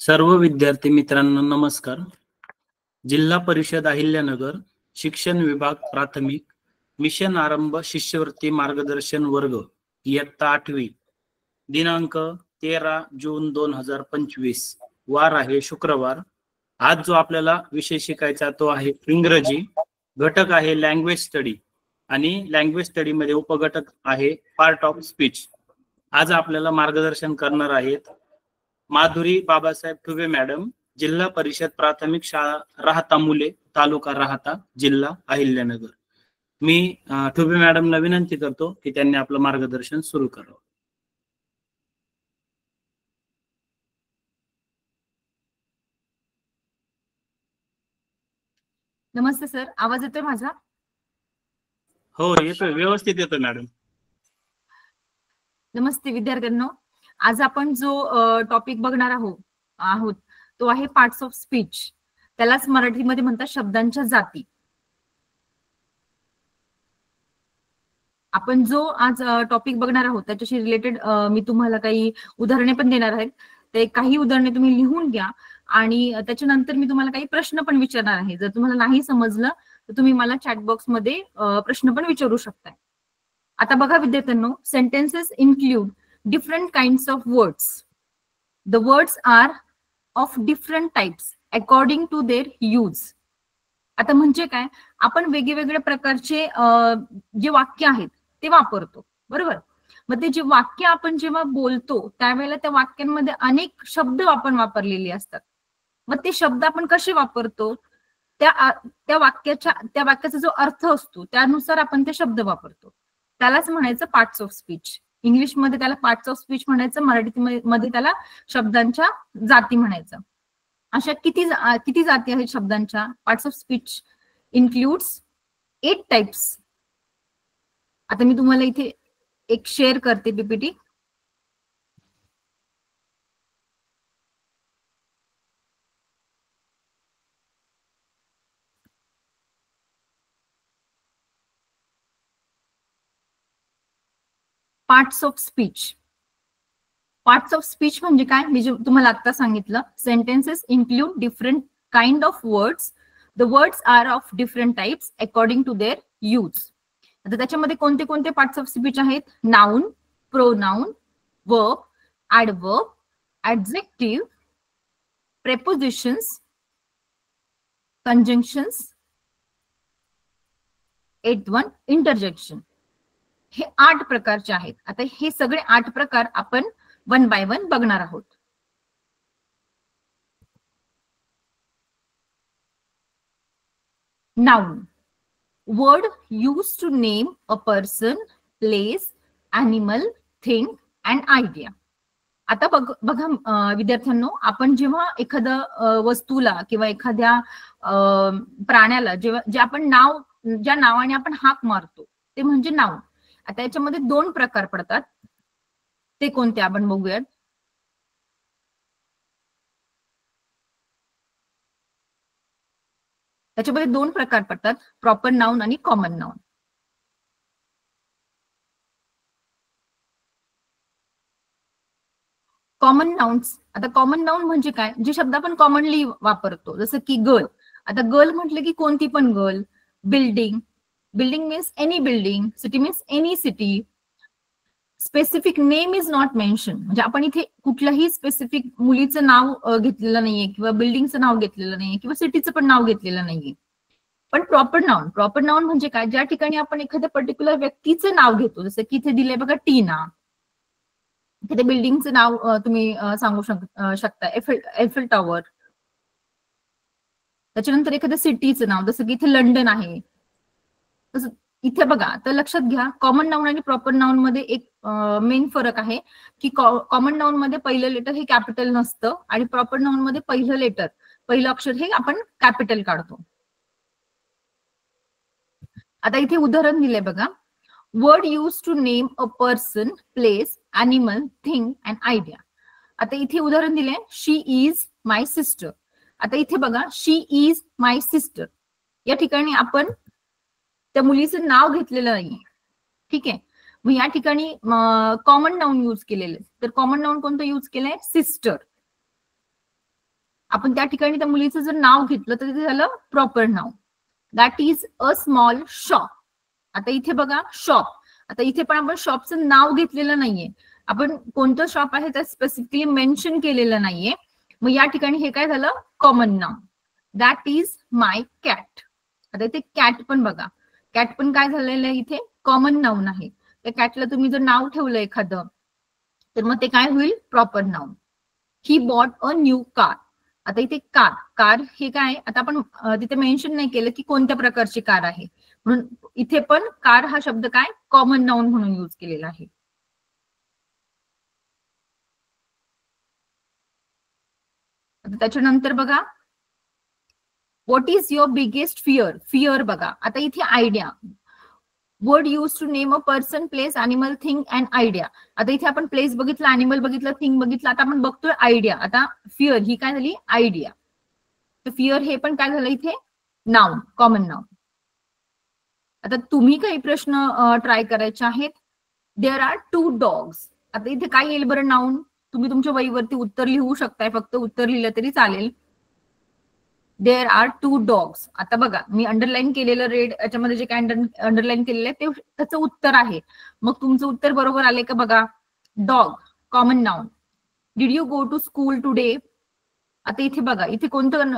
सर्व विद्यार्थी मित्रांनो नमस्कार. जिल्हा परिषद अहिल्यानगर शिक्षण विभाग प्राथमिक मिशन आरंभ शिष्यवृत्ती मार्गदर्शन वर्ग इयत्ता 8वी दिनांक 13 जून 2025 वार आहे शुक्रवार. आज जो आपल्याला विषय शिकायचा तो आहे इंग्रजी. घटक आहे लँग्वेज स्टडी आणि लँग्वेज स्टडी मध्ये उपघटक आहे पार्ट ऑफ स्पीच. आज आपल्याला मार्गदर्शन करणार आहेत माधुरी बाबासाहेब ठुबे मॅडम, जिल्हा परिषद प्राथमिक शाळा राहता मुले, तालुका राहता, जिल्हा अहिल्यानगर. मी ठुबे मॅडमला विनंती करतो की त्यांनी आपलं मार्गदर्शन सुरू करावं. नमस्ते सर, आवाज येतोय माझा? हो येतोय, व्यवस्थित येतोय मॅडम. नमस्ते विद्यार्थ्यांनो, आज आपण जो टॉपिक बघणार आहोत तो आहे पार्ट्स ऑफ स्पीच. त्यालाच मराठीमध्ये म्हणतात शब्दांच्या जाती. आपण जो आज टॉपिक बघणार आहोत त्याच्याशी रिलेटेड मी तुम्हाला काही उदाहरणे पण देणार आहेत. ते काही उदाहरणे तुम्ही लिहून घ्या आणि त्याच्यानंतर मी तुम्हाला काही प्रश्न पण विचारणार आहे. जर तुम्हाला नाही समजलं तर तुम्ही मला चॅट बॉक्स मध्ये प्रश्न पण विचारू शकताय. आता बघा विद्यार्थ्यांनो, sentences include different kinds of words. The words are of different types according to their use. आता म्हणजे काय, आपण वेगवेगळ्या प्रकारचे जे वाक्य आहेत ते वापरतो, बरोबर. मग ते जे वाक्य आपण जेव्हा बोलतो त्यावेळेला त्या वाक्यांमध्ये अनेक शब्द आपण वापरलेले असतात. मग ते शब्द आपण कसे वापरतो, त्या वाक्याचा जो अर्थ असतो त्यानुसार आपण ते शब्द वापरतो. त्यालाच म्हणायचं पार्ट्स ऑफ स्पीच. इंग्लिश मध्ये त्याला पार्ट्स ऑफ स्पीच म्हणायचं, मराठीमध्ये त्याला शब्दांच्या जाती म्हणायचं. अशा किती जाती आहेत शब्दांच्या? Parts of speech includes 8 types. आता मी तुम्हाला इथे एक शेअर करते PPT. Parts of speech. Parts of speech म्हणजे काय, मी तुम्हाला आता सांगितलं. Sentences include different kind of words. The words are of different types according to their use. आता त्याच्यामध्ये कोणते कोणते पार्ट्स ऑफ स्पीच आहेत? Noun, pronoun, verb, adverb, adjective, prepositions, conjunctions, 8th one interjection. हे 8 प्रकारचे आहेत. आता हे सगळे 8 प्रकार आपण 1 बाय 1 बघणार आहोत. Noun, word use to name a person, place, animal, thing and idea. आता बघा विद्यार्थ्यांनो, आपण जेव्हा एखाद्या वस्तूला किंवा एखाद्या प्राण्याला जे आपण ज्या नावाने आपण हाक मारतो ते म्हणजे नाउन. आता याच्यामध्ये 2 प्रकार पडतात. ते कोणते आपण बघूयात. त्याच्यामध्ये 2 प्रकार पडतात, प्रॉपर नाउन आणि कॉमन नाउन. Common nouns. आता कॉमन नाउन म्हणजे काय, जे शब्द आपण कॉमनली वापरतो, जसं की गर्ल. आता गर्ल म्हटलं की कोणती पण girl. Building, building means any building. City means any city. Specific name is not mention, म्हणजे आपण इथे कुठल्याही स्पेसिफिक मुलीचं नाव घेतलेलं नाहीये किंवा बिल्डिंगचं नाव घेतलेलं नाहीये किंवा सिटीचं पण नाव घेतलेलं नाहीये. पण प्रॉपर नाउन. प्रॉपर नाउन म्हणजे काय, ज्या ठिकाणी आपण एखाद्या पर्टिक्युलर व्यक्तीचं नाव घेतो. जसं की इथे दिलंय बघा टीना. इथे बिल्डिंगचं नाव तुम्ही सांगू शकता एफेल टॉवर. त्याच्यानंतर एखाद्या सिटीचं नाव, जसं की इथे लंडन आहे. तसं इथे बघा, तर लक्षात घ्या, कॉमन नाउन आणि प्रॉपर नाउन मध्ये एक मेन फरक आहे की कॉमन नाउन मध्ये पहिलं लेटर हे कॅपिटल नसतं आणि प्रॉपर नाउन मध्ये पहिलं अक्षर हे आपण कॅपिटल काढतो. आता इथे उदाहरण दिलंय बघा. Word use to name a person, place, animal, thing and idea. आता इथे उदाहरण दिलंय, शी इज माय सिस्टर. आता इथे बघा, शी इज माय सिस्टर. या ठिकाणी आपण त्या मुलीचं नाव घेतलेलं नाहीये, ठीक आहे. मग या ठिकाणी कॉमन नाउन यूज केलेलं. तर कॉमन नाउन कोणतं यूज केलंय? सिस्टर. आपण त्या ठिकाणी त्या मुलीचं जर नाव घेतलं तर ते झालं proper noun. That is a small shop. आता इथे बघा शॉप, आता इथे पण आपण शॉपचं नाव घेतलेलं नाहीये, आपण कोणतं शॉप आहे ते स्पेसिफिकली मेन्शन केलेलं नाहीये. मग या ठिकाणी हे काय झालं, common noun. That is my cat. आता इथे कॅट पण बघा, कॅट पण काय झालेलं आहे इथे, कॉमन नाउन आहे. त्या कॅटला तुम्ही जर नाव ठेवलं एखादं तर मग ते काय होईल, proper noun. He bought a new car. आता इथे कार, कार हे काय, आता आपण तिथे मेन्शन नाही केलं की कोणत्या प्रकारची कार आहे, म्हणून इथे पण कार हा शब्द काय, कॉमन नाउन म्हणून यूज केलेला आहे. त्याच्यानंतर बघा, what is your biggest fear. Fear बघा, आता इथे idea, word use to name a person, place, animal, thing and idea. आता इथे आपण प्लेस बघितलं, अॅनिमल बघितलं, थिंग बघितलं, आता आपण बघतोय आयडिया. आता फिअर ही काय झाली, आयडिया. तर फिअर हे पण काय झालं इथे, नाउन, कॉमन नाउन. आता तुम्ही काही प्रश्न ट्राय करायचे आहेत. There are 2 dogs. आता इथे काय येईल बरं नाउन, तुम्ही तुमच्या वहीवरती उत्तर लिहू शकताय, फक्त उत्तर लिहिलं तरी चालेल. There are 2 dogs. आता बघा मी अंडरलाईन केलेलं रेड याच्यामध्ये जे काय अंडरलाईन केलेलं आहे ते त्याचं उत्तर आहे. मग तुमचं उत्तर बरोबर आले का बघा. Dog, common noun. Did you go to school today. आता इथे बघा, इथे कोणतं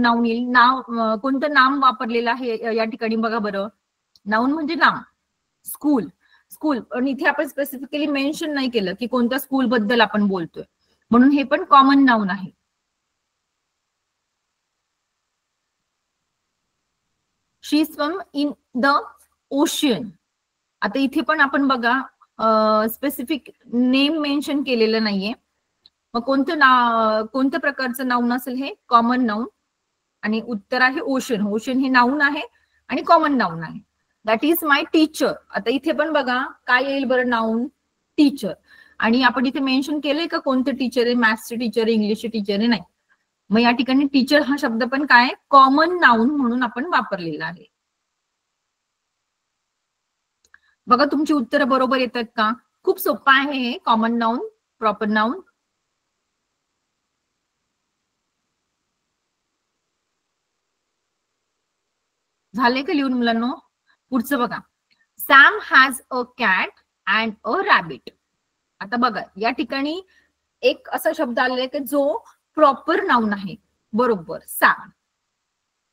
नाउन येईल, नाव कोणतं नाम वापरलेलं आहे या ठिकाणी बघा बरं. नाउन म्हणजे नाम, स्कूल, स्कूल. पण इथे आपण स्पेसिफिकली मेन्शन नाही केलं की कोणत्या स्कूल बद्दल आपण बोलतोय, म्हणून हे पण कॉमन नाउन आहे. शी स्वम इन द ओशियन. आता इथे पण आपण बघा स्पेसिफिक नेम मेन्शन केलेलं नाहीये, मग कोणत्या प्रकारचं नाउन असेल हे, कॉमन नाउन. आणि उत्तर आहे ओशन. ओशन हे नाउन आहे आणि कॉमन नाउन आहे. That is my teacher. आता इथे पण बघा काय येईल बरं, नाउन, टीचर. आणि आपण इथे मेन्शन केलंय का कोणतं टीचर आहे, मॅथ्सचे टीचर आहे, इंग्लिशचे टीचर आहे, नाही. मग या ठिकाणी टीचर हा शब्द पण काय, कॉमन नाउन म्हणून आपण वापरलेला आहे. बघा तुमची उत्तरं बरोबर येतात का. खूप सोपं आहे हे, कॉमन नाउन, प्रॉपर नाउन. झाले का लिहून मुलांनो. पुढचं बघा, Sam has a cat and a rabbit. आता बघा या ठिकाणी एक असा शब्द आलेला आहे की जो प्रॉपर नाउन आहे, बरोबर, सॅम.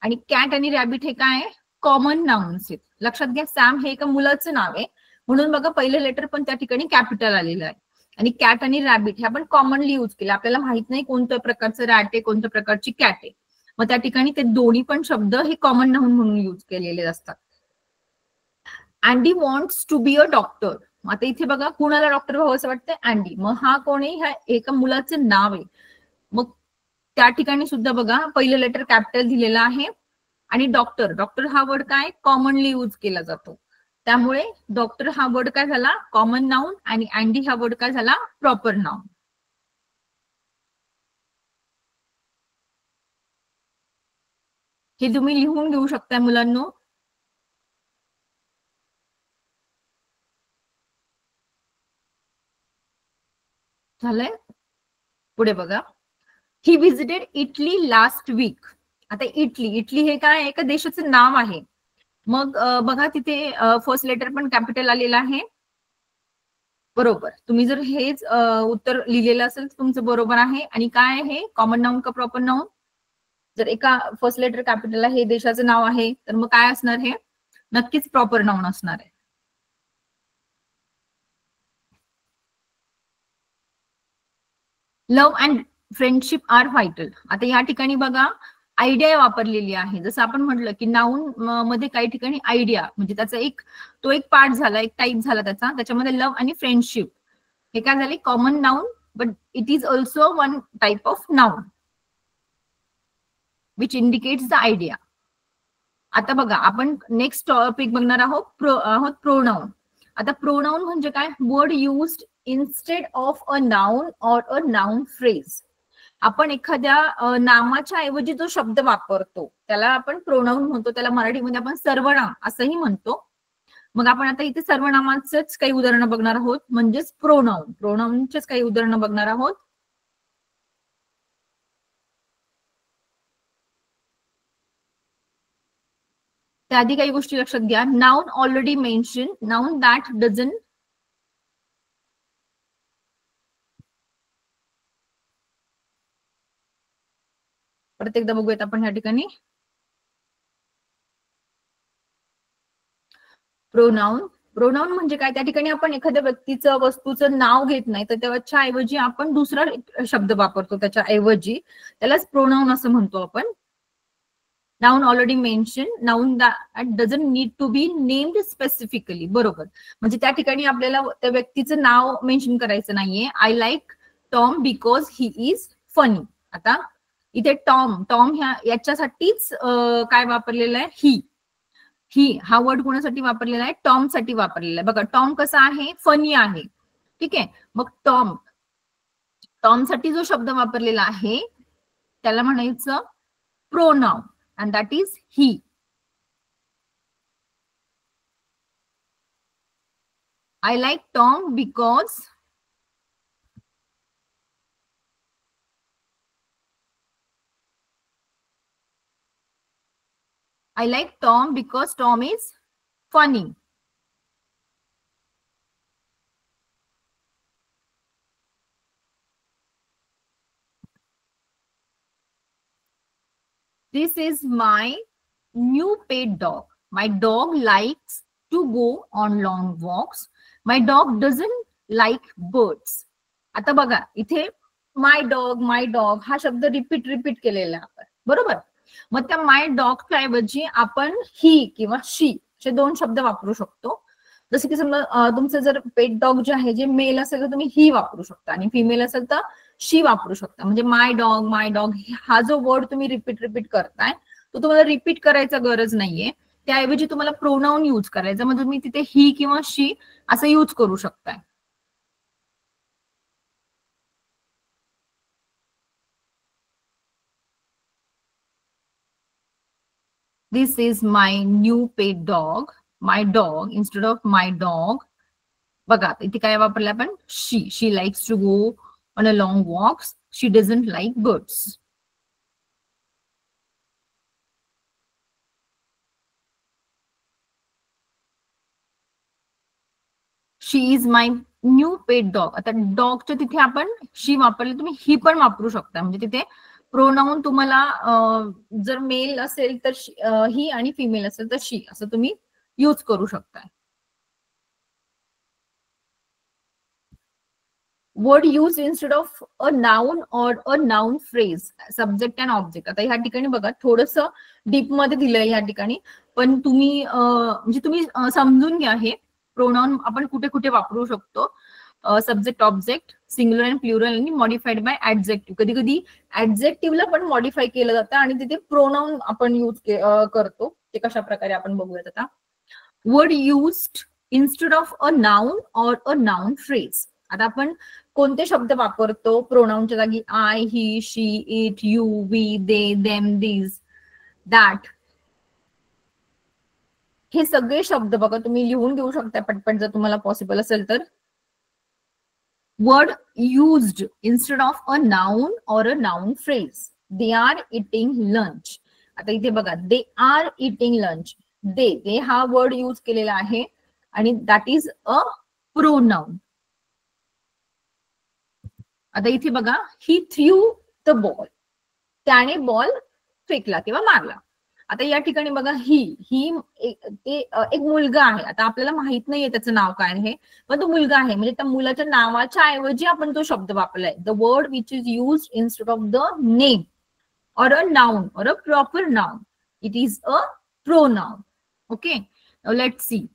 आणि कॅट आणि रॅबिट हे काय, कॉमन नाउन्स आहेत. लक्षात घ्या, सॅम हे एका मुलाचं नाव आहे, म्हणून बघा पहिलं लेटर पण त्या ठिकाणी कॅपिटल आलेलं आहे. आणि कॅट आणि रॅबिट हे आपण कॉमनली यूज केले. आपल्याला माहित नाही कोणत्या प्रकारचं रॅट आहे, कोणत्या प्रकारची कॅट आहे, मग त्या ठिकाणी ते दोन्ही पण शब्द हे कॉमन नाउन म्हणून यूज केलेले असतात. Andy wants to be a doctor. आता इथे बघा कुणाला डॉक्टर व्हावं असं वाटतं, अँडी. मग हा कोण आहे, ह्या एका मुलाचं नाव आहे. मग त्या ठिकाणी सुद्धा बघा पहिलं लेटर कॅपिटल दिलेलं आहे. आणि डॉक्टर, डॉक्टर हा वर्ड काय, कॉमनली यूज केला जातो. त्यामुळे डॉक्टर हा वर्ड काय झाला, कॉमन नाउन. आणि अँडी हा वर्ड काय झाला, प्रॉपर नाउन. हे तुम्ही लिहून घेऊ शकता मुलांनो. झालंय. पुढे बघा, he visited Italy last week. आता इटली, इटली हे काय, एका देशाचं नाव आहे. मग बघा तिथे फर्स्ट लेटर पण कॅपिटल आलेला आहे, बरोबर. तुम्ही जर हेच उत्तर लिहिलेलं असेल तर तुमचं बरोबर आहे. आणि काय आहे, कॉमन नाउन का प्रॉपर नाउन. जर एका फर्स्ट लेटर कॅपिटल हे देशाचं नाव आहे तर मग काय असणार, हे नक्कीच प्रॉपर नाउन असणार आहे. Love and friendship are vital. आता या ठिकाणी बघा आयडिया वापरलेली आहे. जसं आपण म्हटलं की नाउन मध्ये काही ठिकाणी आयडिया म्हणजे त्याचा तो एक पार्ट झाला, एक टाईप झाला त्याचा. त्याच्यामध्ये लव्ह आणि फ्रेंडशिप हे काय झाले, common noun, but it is also one type of noun which indicates the idea. आता बघा आपण नेक्स्ट टॉपिक बघणार आहोत प्रोनाउन. आता प्रोनाउन म्हणजे काय, word used instead of a noun or a noun phrase. आपण एखाद्या नामाच्या ऐवजी जो शब्द वापरतो त्याला आपण प्रोनाउन म्हणतो. त्याला मराठीमध्ये आपण सर्वनाम असंही म्हणतो. मग आपण आता इथे सर्वनामाचेच काही उदाहरणं बघणार आहोत, म्हणजेच प्रोनाउनचेच काही उदाहरणं बघणार आहोत. त्याआधी काही गोष्टी लक्षात घ्या. Noun already mention, noun that dozen परत एकदा बघूयात आपण ह्या ठिकाणी. प्रोनाउन, प्रोनाउन म्हणजे काय? त्या ठिकाणी आपण एखाद्या व्यक्तीचं वस्तूचं नाव घेत नाही, तर त्याच्या ऐवजी आपण दुसरा शब्द वापरतो त्याच्या ऐवजी, त्यालाच प्रोनाउन असं म्हणतो आपण. Noun already mention, noun that doesn't need to be named specifically. बरोबर, म्हणजे त्या ठिकाणी आपल्याला त्या व्यक्तीचं नाव मेन्शन करायचं नाहीये. I like Tom because he is funny. आता इथे टॉम, टॉम ह्या याच्यासाठीच काय वापरलेलं आहे? ही. ही हा वर्ड कोणासाठी वापरलेला आहे? टॉम साठी वापरलेला आहे. बघा टॉम कसा आहे? फनी आहे. ठीक आहे, मग टॉम, टॉम साठी जो शब्द वापरलेला आहे त्याला म्हणायचं pronoun, and that is he. I like Tom because Tom is funny. This is my new pet dog. My dog likes to go on long walks. My dog doesn't like birds. आता बघा इथे माय dog हा शब्द repeat केलेला आपण. बरोबर, मग त्या माय डॉगच्या ऐवजी आपण ही किंवा शी असे दोन शब्द वापरू शकतो. जसं की समजा तुमचं जर पेट डॉग जे आहे, जे मेल असेल तर तुम्ही ही वापरू शकता, आणि फिमेल असेल तर शी वापरू शकता. म्हणजे माय डॉग हा जो वर्ड तुम्ही रिपीट करताय तो तुम्हाला रिपीट करायचा गरज नाहीये. त्याऐवजी तुम्हाला प्रोनाउन यूज करायचा, म्हणजे तुम्ही तिथे ही किंवा शी असं यूज करू शकताय. This is my new pet dog. My dog instead of my dog. बघा इथे काय वापरलं आपण? शी. शी likes to go on a long walks. She doesn't like birds. She is my new pet dog. आता डॉगच्या तिथे आपण शी वापरले, तुम्ही ही पण वापरू शकता. म्हणजे तिथे प्रोनाउन तुम्हाला जर मेल असेल तर ही आणि फिमेल असेल तर शी असं तुम्ही यूज करू शकता. Word use instead of a noun or a noun phrase, subject and object. आता ह्या ठिकाणी बघा थोडस डीप मध्ये दिलंय ह्या ठिकाणी, पण तुम्ही म्हणजे तुम्ही समजून घ्या हे प्रोनाउन आपण कुठे कुठे वापरू शकतो. Subject, object, singular and plural आणि मॉडिफाईड बाय ऍडजेक्टिव्ह. कधी कधी ऍडजेक्टिव्हला पण मॉडिफाय केलं जातं आणि तिथे प्रोनाउन आपण यूज करतो. ते कशा प्रकारे आपण बघूयात आता. Word used instead of a noun or a noun phrase. आता आपण कोणते शब्द वापरतो प्रोनाउनच्या जागी? I, he, she, it, you, we, they, them, these, that. हे सगळे शब्द बघा तुम्ही लिहून घेऊ शकता पटपट जर तुम्हाला पॉसिबल असेल तर. Word used instead of a noun or a noun phrase. They are eating lunch. आता इथे बघा they are eating lunch. They हा वर्ड यूज केलेला आहे आणि दॅट इज अ प्रोनाउन. आता इथे बघा ही थ्रू द बॉल. त्याने बॉल फेकला किंवा मारला. आता या ठिकाणी बघा ही एक मुलगा आहे. आता आपल्याला माहित नाहीये त्याचं नाव काय आहे, पण तो मुलगा आहे, म्हणजे त्या मुलाच्या नावाच्या ऐवजी आपण तो शब्द वापरलाय. The word which is use instead of the name or a noun or a proper noun. It is a pronoun. Okay, now let's see.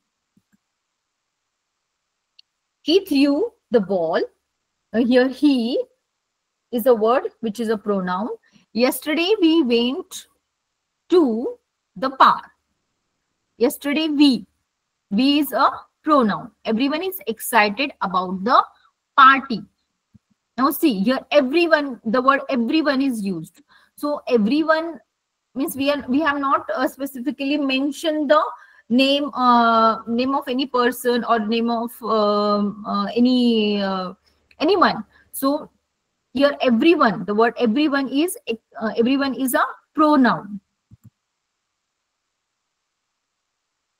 He threw the ball. Here he is a word which is a pronoun. Yesterday we went to the park. Yesterday we is a pronoun. Everyone is excited about the party. Now see here everyone, the word everyone is used. So everyone means we have not specifically mentioned the name of any person or name of anyone. So here everyone, the word everyone is a pronoun.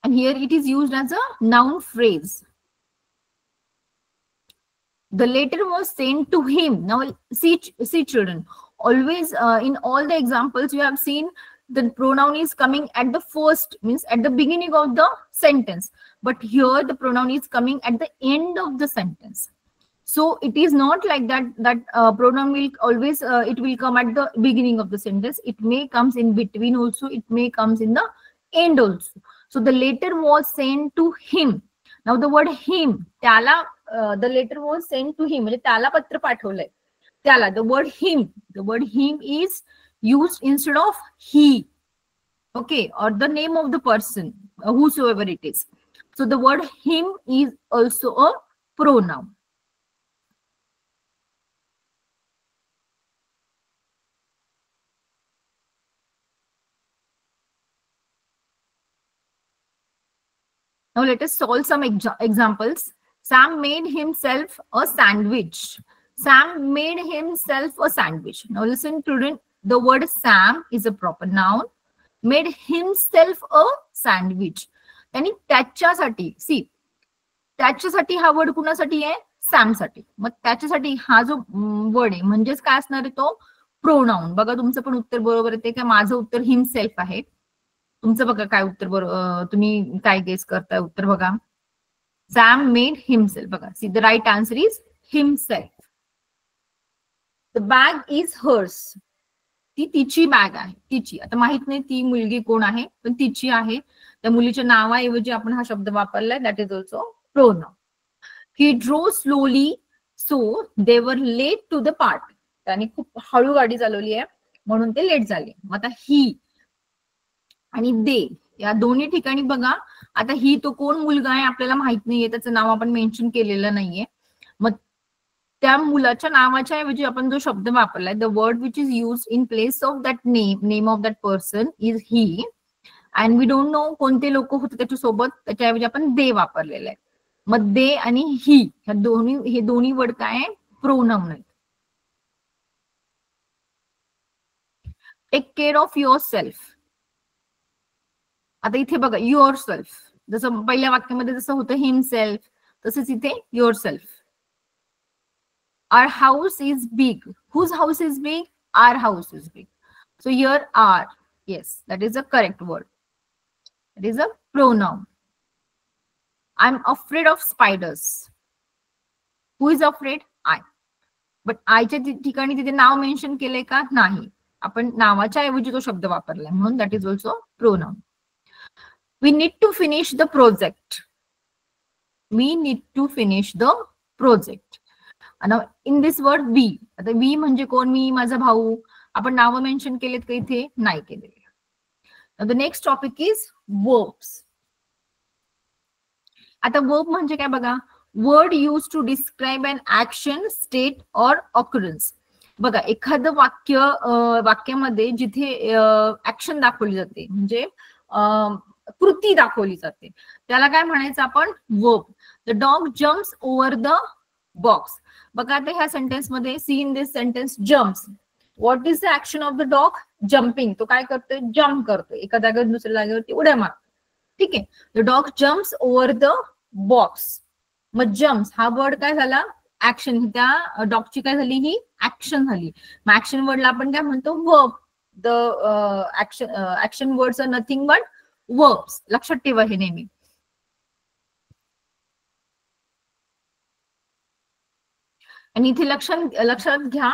and here it is used as a noun phrase. The letter was sent to him. Now see children, always in all the examples you have seen the pronoun is coming at the first, means at the beginning of the sentence, but here the pronoun is coming at the end of the sentence. So it is not like that pronoun will always it will come at the beginning of the sentence. It may comes in between also, it may comes in the end also. So the letter was sent to him. Now the word him, त्याला the letter was sent to him, म्हणजे त्याला पत्र पाठवलंय. त्याला, the word him is used instead of he, okay, or the name of the person, whosoever it is. So the word him is also a pronoun. Now let us solve some examples. Sam made himself a sandwich. Sam made himself a sandwich. Now listen, student, the word Sam is a proper noun. Made himself a sandwich. आणि त्याच्यासाठी, C, त्याच्यासाठी हा word कुणासाठी आहे? Sam साठी. मग त्याच्यासाठी हा जो वर्ड आहे म्हणजेच काय असणार आहे? तो प्रोनाउन. बघा तुमचं पण उत्तर बरोबर येते का? माझं उत्तर हिमसेल्फ आहे. तुमचं बघा काय उत्तर बरोबर, तुम्ही काय गेस करताय उत्तर बघा. Sam made himself. बघा, see the right answer is himself. The bag is hers. ती तिची बॅग आहे, तिची. आता माहित नाही ती मुलगी कोण आहे, पण तिची आहे. त्या मुलीच्या नावाऐवजी आपण हा शब्द वापरलाय, दॅट इज ऑल्सो प्रोनाउन. ही ड्रो स्लोली सो दे वर लेट टू द पार्टी. त्याने खूप हळू गाडी चालवली आहे म्हणून ते लेट झाले. मग आता ही आणि दे या दोन्ही ठिकाणी बघा, आता ही तो कोण मुलगा आहे आपल्याला माहित नाहीये, त्याचं नाव आपण मेन्शन केलेलं नाहीये. मग त्या मुलाच्या नावाच्या ऐवजी आपण जो शब्द वापरलाय, the word which is use in place of that name of that person is he. And we don't know कोणते लोक होते त्याच्यासोबत, त्याच्याऐवजी आपण दे वापरलेलं आहे. मग दे आणि ही हे दोन्ही वर्ड काय आहे? प्रोनाउन आहेत. Take care of your yourself इथे बघा, युअर सेल्फ, जसं पहिल्या वाक्यामध्ये जसं होतं हिमसेल्फ, तसंच इथे your self. Our house is big. Whose house is big? Our house is big. So here are, yes, that is a correct word. That is a pronoun. I'm afraid of spiders. Who is afraid? I. But आयच्या ठिकाणी तिथे नाव mention केलंय का? नाही. आपण नावाच्या ऐवजी तो शब्द वापरलाय म्हणून that is also pronoun. We need to finish the project. We need to finish the project. Now in this word we, आता we म्हणजे कोण? मी, माझा भाऊ. आपण नाव मेन्शन केलेत का इथे? नाही केलेले. Now the next topic is verbs. आता वर्ब म्हणजे काय बघा, word use to describe an action, state और ऑकरन्स. बघा, एखादं वाक्यामध्ये जिथे ऍक्शन दाखवली जाते, म्हणजे कृती दाखवली जाते, त्याला काय म्हणायचं आपण? Verb. The dog jumps over the box. बघा आता ह्या सेंटेन्स मध्ये, see in this sentence, jumps. What is the action of the dog? Jumping. तो काय करतोय? जम्प करतोय, एका जागेवर दुसऱ्या जागेवरती उड्या मारतो. ठीक आहे. The dog jumps over the box. मग जम्प्स हा वर्ड काय झाला? ऍक्शन. त्या डॉगची काय झाली? ही ऍक्शन झाली. मग ऍक्शन वर्डला आपण काय म्हणतो? Verb. The action words are nothing but verbs. लक्षात ठेवा हे नेहमी. आणि इथे लक्षात घ्या,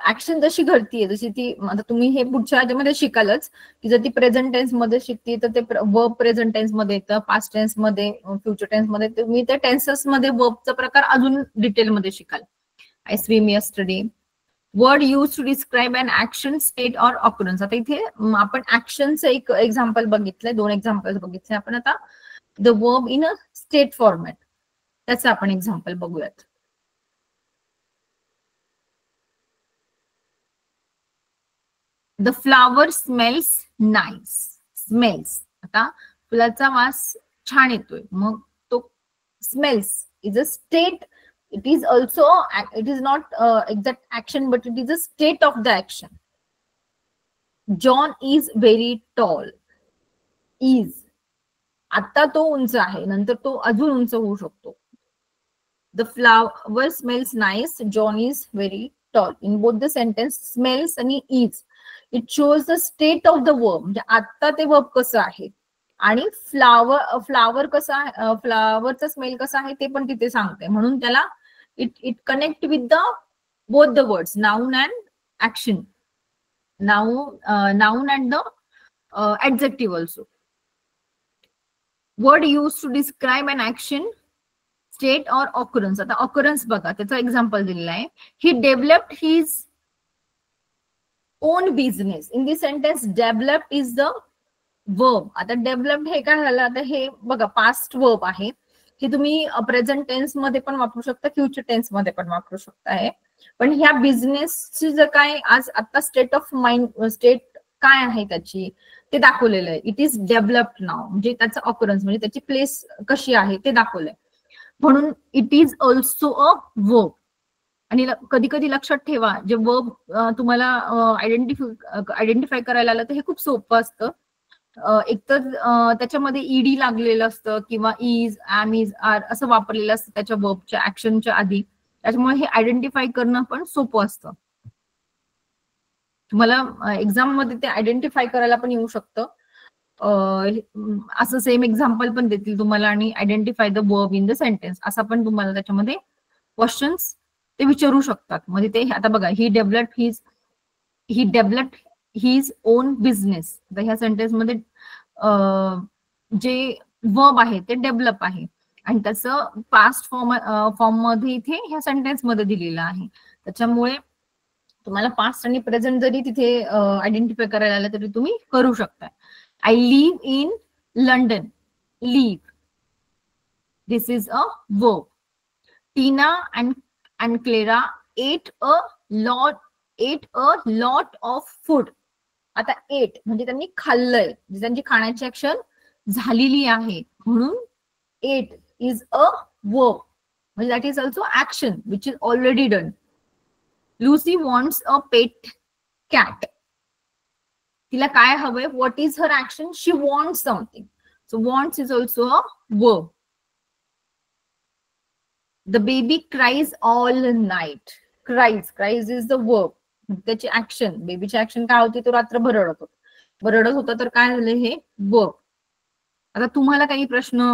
ऍक्शन जशी घडतीये, जशी ती आता तुम्ही हे पुढच्या ह्याच्यामध्ये शिकालच, की जर ती प्रेझेंट टेन्स मध्ये शिकते तर ते वर्ब प्रेझेंट टेन्स मध्ये येतं, पास्ट टेन्स मध्ये, फ्युचर टेन्स मध्ये. तुम्ही त्या टेन्सेस मध्ये वर्बचा प्रकार अजून डिटेल मध्ये शिकाल. I swim yesterday. Word use to describe an action, state और ऑकरन्स. आता इथे आपण ऍक्शनचं एक एक्झाम्पल बघितलंय, 2 एक्झाम्पल बघितले आपण. आता the verb in a state format, त्याचं आपण एक्झाम्पल बघूयात. The flower smells nice. Smells. आता फुलाचा वास छान येतोय, मग तो smells is a state. It is also, it is not exact action, but it is a state of the action. John is very tall. Is. आता तो उंच आहे, नंतर तो अजून उंच होऊ शकतो. The flower smells nice, John is very tall. In both the sentence smells आणि is it shows the state of the verb, म्हणजे आता ते वर्ब कसं आहे, आणि फ्लावर कसा आहे, फ्लावरचा स्मेल कसा आहे ते पण तिथे सांगते. म्हणून त्याला it connect with the both the words, noun and action, noun and the adjective also. Word used to describe an action, state or occurrence. आता occurrence बघा, त्याचा एक्झाम्पल दिलेला आहे. He developed his own business. In this sentence developed is the verb. आता developed हे काय झालं, आता हे बघा पास्ट वर्ब आहे, हे तुम्ही प्रेझेंट टेन्स मध्ये पण वापरू शकता, फ्युचर टेन्स मध्ये पण वापरू शकता. पण ह्या बिझनेसची जर काय आज आता स्टेट ऑफ माइंड, स्टेट काय आहे त्याची ते दाखवलेलं आहे. इट इज डेव्हलप्ड नाव, म्हणजे त्याचा ऑकरन्स म्हणजे त्याची प्लेस कशी आहे ते दाखवलंय. म्हणून it is also a verb. आणि कधी कधी लक्षात ठेवा, जे वर्ब तुम्हाला आयडेंटिफाय करायला आलं तर हे खूप सोपं असतं. एकतर त्याच्यामध्ये ईडी लागलेलं असतं किंवा इज, एम, इज, आर असं वापरलेलं असतं त्याच्या वर्बच्या ऍक्शनच्या आधी. त्याच्यामुळे हे आयडेंटिफाय करणं पण सोपं असतं. तुम्हाला एक्झाम मध्ये ते आयडेंटिफाय करायला पण येऊ शकतं. असं सेम एक्झाम्पल पण देतील तुम्हाला, आणि identify the verb in the sentence असा पण तुम्हाला त्याच्यामध्ये क्वेश्चन्स ते विचारू शकतात. म्हणजे ते आता बघा, ही डेव्हलप्ड हिज ओन बिझनेस. तर ह्या सेंटेन्स मध्ये जे वर्ब आहे ते डेव्हलप आहे, आणि त्याचं पास्ट फॉर्म मध्ये इथे ह्या सेंटेन्स मध्ये दिलेलं आहे. त्याच्यामुळे तुम्हाला पास्ट आणि प्रेझेंट जरी तिथे आयडेंटिफाय करायला आलं तरी तुम्ही करू शकता. I live in London. Live, this is a verb. Tina and Clara ate a lot of food. आता एट म्हणजे त्यांनी खाल्लंय, त्यांची खाण्याची ऍक्शन झालेली आहे, म्हणून एट इज अ वर्ब, म्हणजे that is also action which is already done. Lucy wants a pet cat. तिला काय हवंय? What is her action? She wants something. So wants is also a verb. The baby cries all night. Cries is the verb. त्याची action, बेबीची action काय होती? तो रात्रभर रडत होता. तर काय झालं? हे वर्ब. आता तुम्हाला काही प्रश्न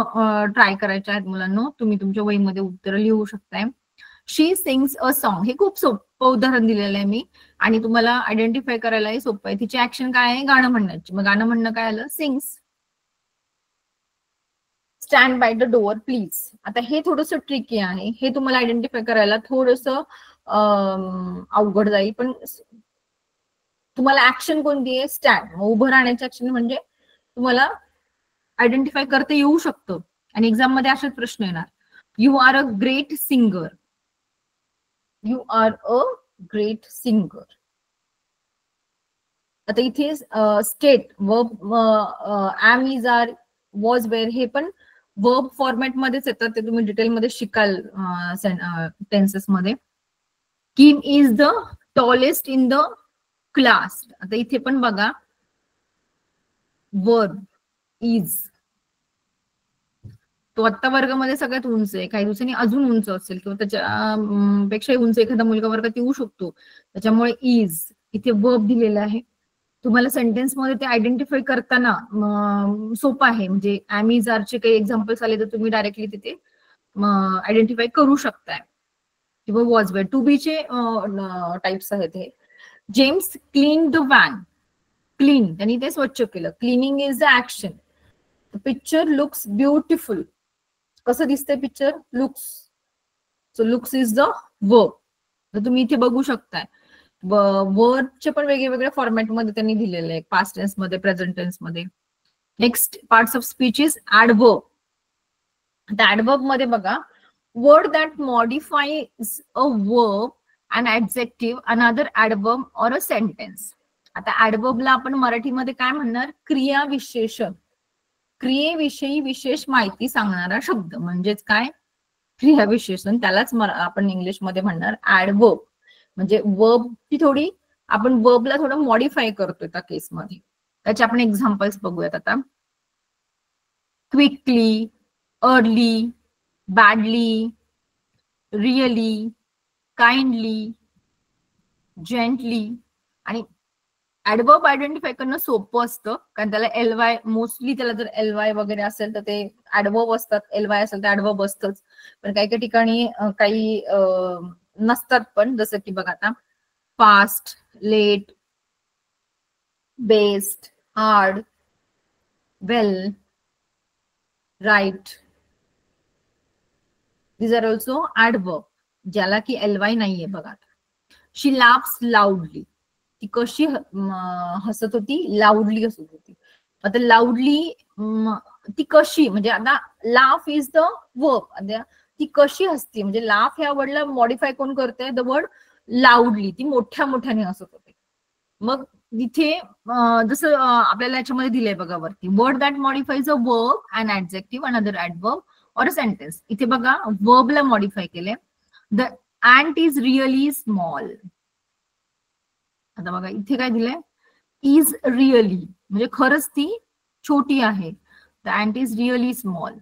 ट्राय करायचे आहेत मुलांनो, तुम्ही तुमच्या वहीमध्ये उत्तर लिहू शकताय. शी सिंग्स अ सॉन्ग. हे खूप सोपं उदाहरण दिलेलं आहे मी, आणि तुम्हाला आयडेंटिफाय करायलाही सोपं आहे. तिची ऍक्शन काय आहे? गाणं म्हणण्याची. मग गाणं म्हणणं काय आलं? Sings. Stand by the door please. आता हे थोडंसं ट्रिकी आहे, हे तुम्हाला आयडेंटिफाय करायला थोडंसं अवघड जाईल, पण तुम्हाला ऍक्शन कोणती आहे? स्टँड. मग उभं राहण्याची ऍक्शन म्हणजे तुम्हाला आयडेंटिफाय करता येऊ शकतं, आणि एक्झाम मध्ये असेच प्रश्न येणार. You are a great singer. You are a great singer. आता इथे state verb, am, is, are, was, were हे पण वर्ब फॉर्मॅट मध्येच येतात. ते तुम्ही डिटेलमध्ये शिकाल टेन्सेस मध्ये. Kim is the tallest in the class. आता इथे पण बघा, वर्ब इज. तो आत्ता वर्गामध्ये सगळ्यात उंच आहे, काही दिवसांनी अजून उंच असेल किंवा त्याच्या पेक्षाही उंच एखादा मुलगा वर्गात येऊ शकतो. त्याच्यामुळे इज इथे वर्ब दिलेला आहे. तुम्हाला सेंटेन्स मध्ये ते आयडेंटिफाय करताना सोपं आहे. म्हणजे एम, इज, आर चे काही एक्झाम्पल्स आले तर तुम्ही डायरेक्टली तिथे आयडेंटिफाय करू शकताय, किंवा वॉज, वेअर. टू बी चे टाइप्स आहेत हे. James clean the van. Clean, त्यांनी ते स्वच्छ केलं. Cleaning is the action. The picture looks beautiful. कसं दिसतंय picture? Looks. So looks is the verb. तर तुम्ही इथे बघू शकताय वर्बचे पण वेगवेगळ्या फॉर्मॅटमध्ये त्यांनी दिलेले आहे, पास्ट टेन्स मध्ये, प्रेझेंट टेन्स मध्ये. Next parts of speech is adverb. आता ऍडवर्ब मध्ये बघा, word that modifies a verb, an adjective, another adverb or a sentence. आता ऍडवर्बला आपण मराठीमध्ये काय म्हणणार? क्रियाविशेषण. क्रियेविषयी विशेष माहिती सांगणारा शब्द म्हणजेच काय? क्रियाविशेषण. त्यालाच आपण इंग्लिशमध्ये म्हणणार ऍडवर्ब. म्हणजे वर्बची थोडी आपण वर्बला थोडं मॉडिफाय करतोय त्या केसमध्ये. त्याचे आपण एक्झाम्पल्स बघूयात आता. Quickly, early, badly, really, kindly, gently. आणि ऍडवर्ब आयडेंटिफाय करणं सोपं असतं, कारण त्याला एलवाय, मोस्टली त्याला जर एलवाय वगैरे असेल तर ते ऍडवर्ब असतात, एलवाय असेल तर ऍडवर्ब असतंच. पण काही काही ठिकाणी काही नसतात पण, जसं की बघा आता fast, late, best, hard, well, right. These are also adverb ज्याला की एलवाय नाहीये. बघा, शी लाफ्स लाऊडली, ती कशी हसत होती, लाऊडली हसत होती. आता लाऊडली ती कशी, म्हणजे आता लाफ इज द वर्ब, ती कशी हसते, म्हणजे लाफ ह्या वर्डला मॉडिफाय कोण करते, द वर्ड लाऊडली, ती मोठ्या मोठ्याने हसत होते. मग तिथे जसं आपल्याला याच्यामध्ये दिलंय बघा वरती, word that modifies a verb, an adjective, another adverb or a sentence. इथे बघा वर्बला मॉडिफाय केले, the ant is really small. आता बघा इथे काय दिलंय, इज रिअली, म्हणजे खरंच ती छोटी आहे. The ant is really small.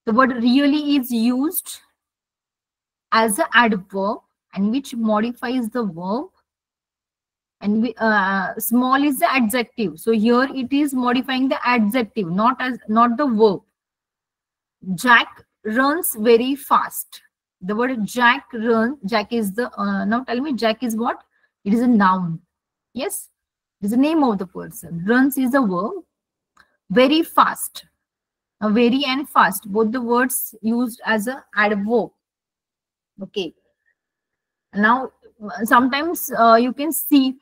The word really is used as an adverb and which modifies the verb, and small is the adjective. So here it is modifying the adjective, not the verb. Jack runs very fast. The word Jack is the, now tell me, Jack is what? It is a noun. Yes, it is the name of the person. Runs is a verb. Very fast. Very and fast, both the words used as a adverb. Okay. Now, sometimes you can see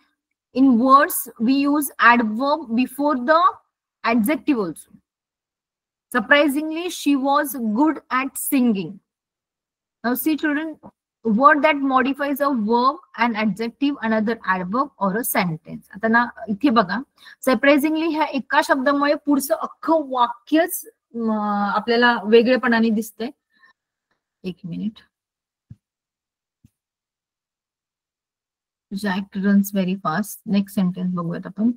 in words we use adverb before the adjective also. Surprisingly, she was good at singing. Now see children, word that modifies a verb, an adjective, another adverb or a sentence. आता ना इथे बघा, surprisingly ह्या एका शब्दामुळे पुढचं अख्खं वाक्यच आपल्याला वेगळेपणाने दिसतंय. एक minute. Jack runs very fast. Next sentence बघूयात आपण.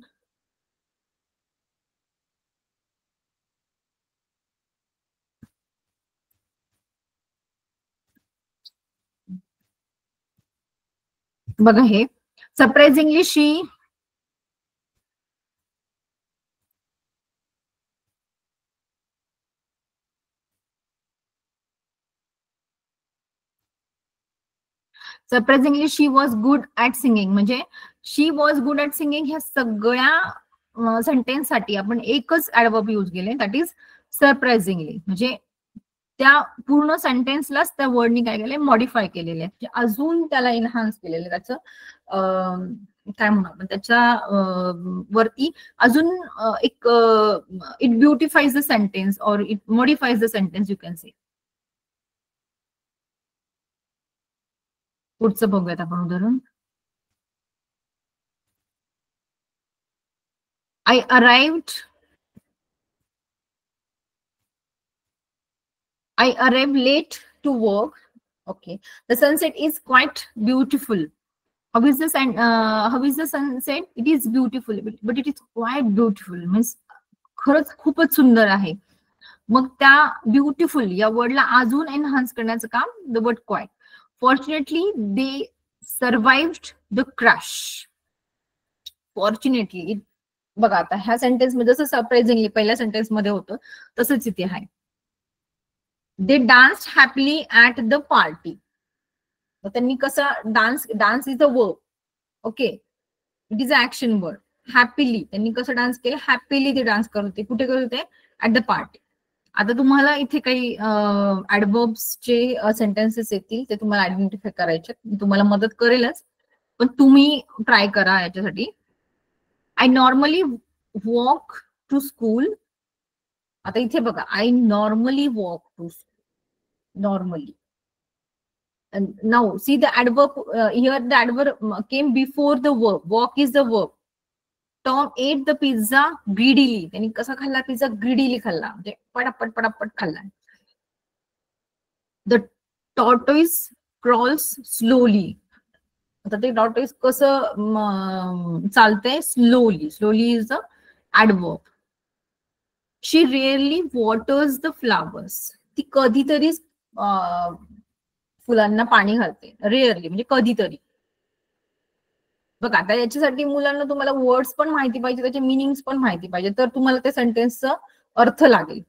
बघा हे, surprisingly she was good at singing, म्हणजे शी वॉज गुड ऍट सिंगिंग ह्या सगळ्या सेंटेन्स साठी आपण एकच ऍडवर्ब यूज केले, दॅट इज सरप्राइझिंगली. म्हणजे त्या पूर्ण सेंटेन्सलाच त्या वर्डनी काय केलंय, मॉडिफाय केलेले आहे, अजून त्याला एनहान्स केलेलं आहे. त्याचं काय म्हणू आपण, त्याच्या वरती अजून एक, it beautifies the sentence or it modifies the sentence, you can say. पुढचं बघूयात आपण उदाहरण. I arrived late to work. Okay, the sunset is quite beautiful. How is the sunset? It is beautiful, but it is quite beautiful. Means खरंच खूपच सुंदर आहे. मग त्या ब्युटिफुल या वर्डला अजून एनहान्स करण्याचं काम the word quite. Fortunately they survived the crash. Fortunately बघा आता ह्या सेंटेन्स मध्ये जसं सरप्राइझिंगली पहिल्या सेंटेन्स मध्ये होतं तसंच इथे आहे. They dance happily at the party. त्यांनी कसं dance is a verb. Okay, it is a action word. Happily त्यांनी कसं डान्स केलं, हॅपीली ते डान्स करत होते. कुठे करत होते, ऍट द पार्टी. आता तुम्हाला इथे काही ऍडवर्ब्सचे सेंटेन्सेस येतील, ते तुम्हाला आयडेंटिफाय करायचे, मी तुम्हाला मदत करेलच, पण तुम्ही ट्राय करा याच्यासाठी. I normally walk to school. आता इथे बघा, I normally walk to school, normally. Now see the adverb here, the adverb came before the verb. Walk is the verb. Tom ate the pizza greedily. त्यांनी कसा खाल्ला pizza, greedily खाल्ला, म्हणजे पटापट पटापट खाल्ला. The tortoise crawls slowly. आता ते टॉर्टोइज कसं चालतंय, slowly. Slowly is the adverb. She really waters the flowers. ती कधीतरी फुलांना पाणी घालते. रिअरली म्हणजे कधीतरी. बघा आता याच्यासाठी मुलांना तुम्हाला वर्ड्स पण माहिती पाहिजे, त्याचे मिनिंग्स पण माहिती पाहिजे, तर तुम्हाला त्या सेंटेन्सचा अर्थ लागेल.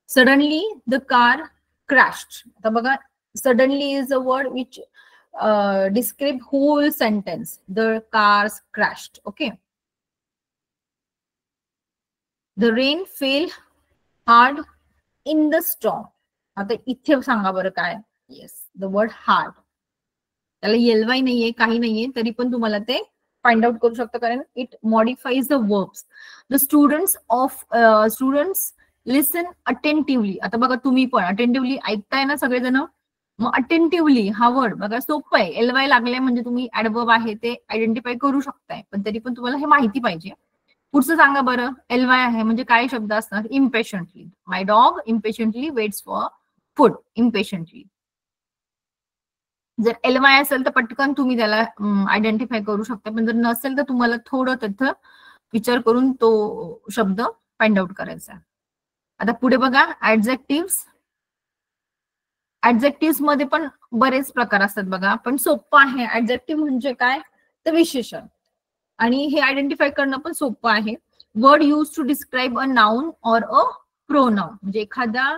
Suddenly the car crashed. आता बघा suddenly is a word which describe whole sentence. The cars crashed. Okay. The rain fell hard in the storm. आता इथे सांगा बरं काय. Yes, the word hard. त्याला एलवाय नाहीये, काही नाहीये, तरी पण तुम्हाला ते फाइंड आउट करू शकता, कारण it modifies the verbs. The students listen attentively. आता बघा तुम्ही पण अटेंटिव्हली ऐकताय ना सगळेजण, मग अटेंटिव्हली हा वर्ड बघा सोपं आहे. एलवाय लागले म्हणजे तुम्ही ऍडवर्ब आहे ते आयडेंटिफाय करू शकताय, पण तरी पण तुम्हाला हे माहिती पाहिजे. पुढचं सांगा बरं. एलवाय आहे म्हणजे काय शब्द असणार. इम्पेशंटली. माय डॉग इम्पेशंटली वेट्स फॉर फूड. इम्पेशंटली. जर एलवाय असेल तर पटकन तुम्ही त्याला आयडेंटिफाय करू शकता, पण जर नसेल तर तुम्हाला थोडं तिथं विचार करून तो शब्द फाइंड आउट करायचा. आता पुढे बघा ऍडजेक्टिव्ह. ऍडजेक्टिव्ह मध्ये पण बरेच प्रकार असतात बघा, पण सोपं आहे. ऍडजेक्टिव्ह म्हणजे काय तर विशेषण, आणि हे आयडेंटिफाय करणं पण सोपं आहे. Word use to describe a noun or a pronoun. म्हणजे एखाद्या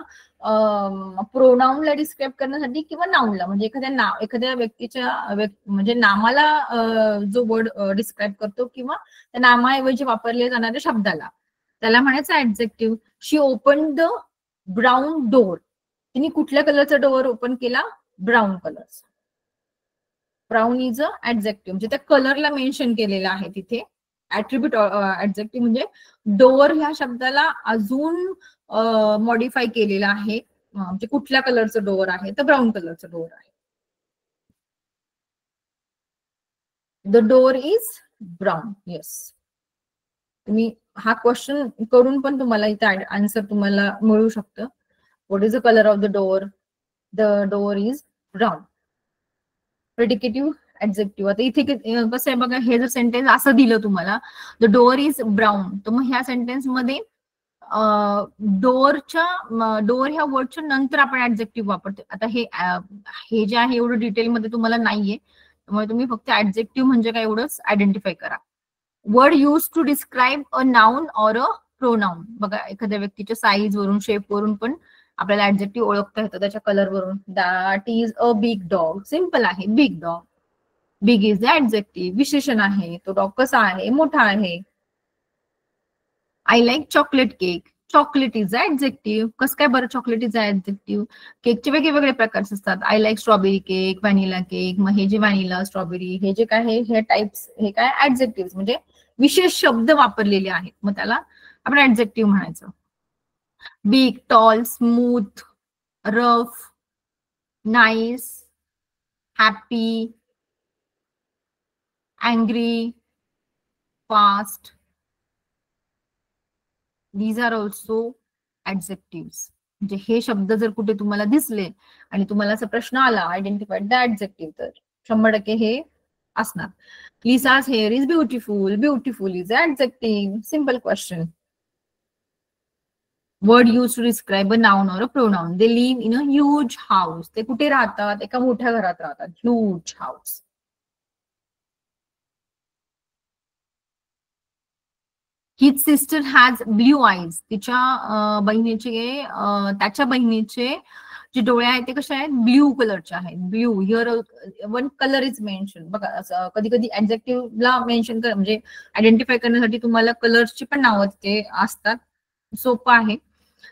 प्रोनाउनला डिस्क्राईब करण्यासाठी किंवा नाउनला, म्हणजे एखाद्या व्यक्तीच्या म्हणजे नामाला जो वर्ड डिस्क्राईब करतो किंवा त्या नामाऐवजी वापरले जाणाऱ्या शब्दाला, त्याला म्हणायचं adjective. She open the brown door. तिने कुठल्या कलरचा डोअर ओपन केला. Brown colour. Brown is a adjective, म्हणजे त्या कलरला मेन्शन केलेलं आहे तिथे. ऍट्रिब्यूट ऍडजेक्टिव्ह म्हणजे डोअर ह्या शब्दाला अजून मॉडिफाय केलेलं आहे. म्हणजे कुठल्या कलरचं डोअर आहे तर ब्राऊन कलरचं डोअर आहे. The door is brown. Yes. तुम्ही हा क्वेश्चन करून पण तुम्हाला इथे आन्सर तुम्हाला मिळू शकतं. What is the colour of the door. The door is brown. Predicative adjective. आता इथे कसं आहे बघा, हे जर सेंटेन्स असं दिलं तुम्हाला, द डोअर इज ब्राऊन, तर मग ह्या सेंटेन्स मध्ये डोअर ह्या वर्डच्या नंतर आपण ऍडजेक्टिव्ह वापरतो. आता हे जे आहे एवढं डिटेलमध्ये तुम्हाला नाहीये, त्यामुळे तुम्ही फक्त ऍडजेक्टिव्ह म्हणजे काय एवढंच आयडेंटिफाय करा. Word use to describe a noun or a pronoun. बघा एखाद्या व्यक्तीच्या साईज वरून, शेप वरून पण आपल्याला ऍडजेक्टिव्ह ओळखता येतं, त्याच्या कलर वरून. That is a big dog. Simple आहे, big dog. Big is the adjective. विशेषण आहे, तो डॉग कसा आहे, मोठा आहे. I like chocolate cake. Chocolate is adjective. कसं काय बरं चॉकलेट इज ऍडजेक्टिव्ह. केकचे वेगवेगळे प्रकार असतात. I like strawberry cake, vanilla cake. मग हे जे व्हॅनिला, स्ट्रॉबेरी, हे जे काय हे टाइप्स, हे काय ऍडजेक्टिव्ह म्हणजे विशेष शब्द वापरलेले आहेत, मग त्याला आपण ऍडजेक्टिव्ह म्हणायचं. Big, tall, smooth, rough, nice, happy, angry, fast. These are also adjective. म्हणजे हे शब्द जर कुठे तुम्हाला दिसले आणि तुम्हाला असा प्रश्न आला आयडेंटिफाईड द ऍडजेक्टिव्ह, तर 100% हे असणार. Lisa's hair is beautiful. Beautiful is adjective. Simple question. Word use to describe a noun or a pronoun. They live in a huge house. ते कुठे राहतात, एका मोठ्या घरात राहतात. Huge house. His sister has blue eyes. तिच्या त्याच्या बहिणीचे जे डोळे आहेत ते कसे आहेत, ब्ल्यू कलरचे आहेत. Blue here one colour is mention. बघा असं कधी कधी ऍडजेक्टिव्हला मेन्शन कर म्हणजे आयडेंटिफाय करण्यासाठी तुम्हाला कलर्सची पण नावं तिथे असतात. सोपं आहे.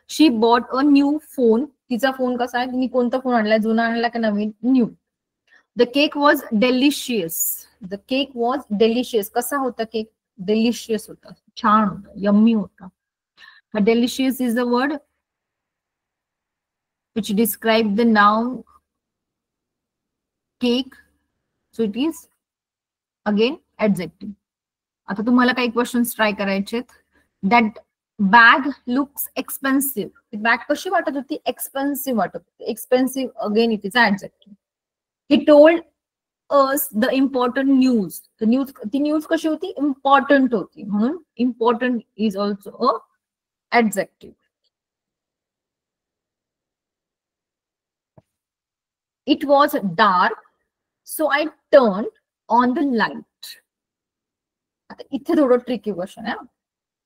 She bought a new phone. तिचा फोन कसा आहे, तिने कोणता फोन आणलाय, जुना आणला का नवीन, new. The cake was delicious. The cake was delicious. कसा होता केक, डेलिशियस होता, छान होता, यम्मी होता. Delicious is the word which describe the noun cake, so it is again adjective. आता तुम्हाला काही क्वेश्चन्स ट्राय करायचे. That bag looks expensive. ती बॅग कशी वाटत होती, एक्सपेन्सिव्ह वाटत होती. Expensive again it is adjective. He told us the important news. ती न्यूज कशी होती? इम्पॉर्टंट होती, म्हणून important is also a adjective. It was dark so I turn on the light. आता इथे थोडं ट्रिकी क्वेश्चन आहे,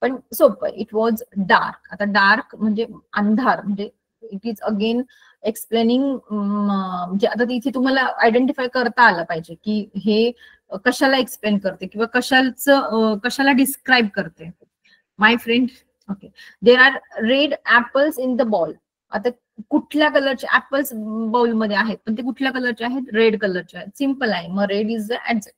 पण सोपं. It was dark. आता डार्क म्हणजे अंधार, म्हणजे इट इज अगेन एक्सप्लेनिंग. म्हणजे आता इथे तुम्हाला आयडेंटिफाय करता आलं पाहिजे की हे कशाला एक्सप्लेन करते किंवा कशाला डिस्क्राईब करते. My friend, okay, there are red apples in the bowl. आता कुठल्या कलरचे ऍपल्स बाउल मध्ये आहेत, पण ते कुठल्या कलरचे आहेत? रेड कलरचे आहेत. सिम्पल आहे. मग red is the adjective.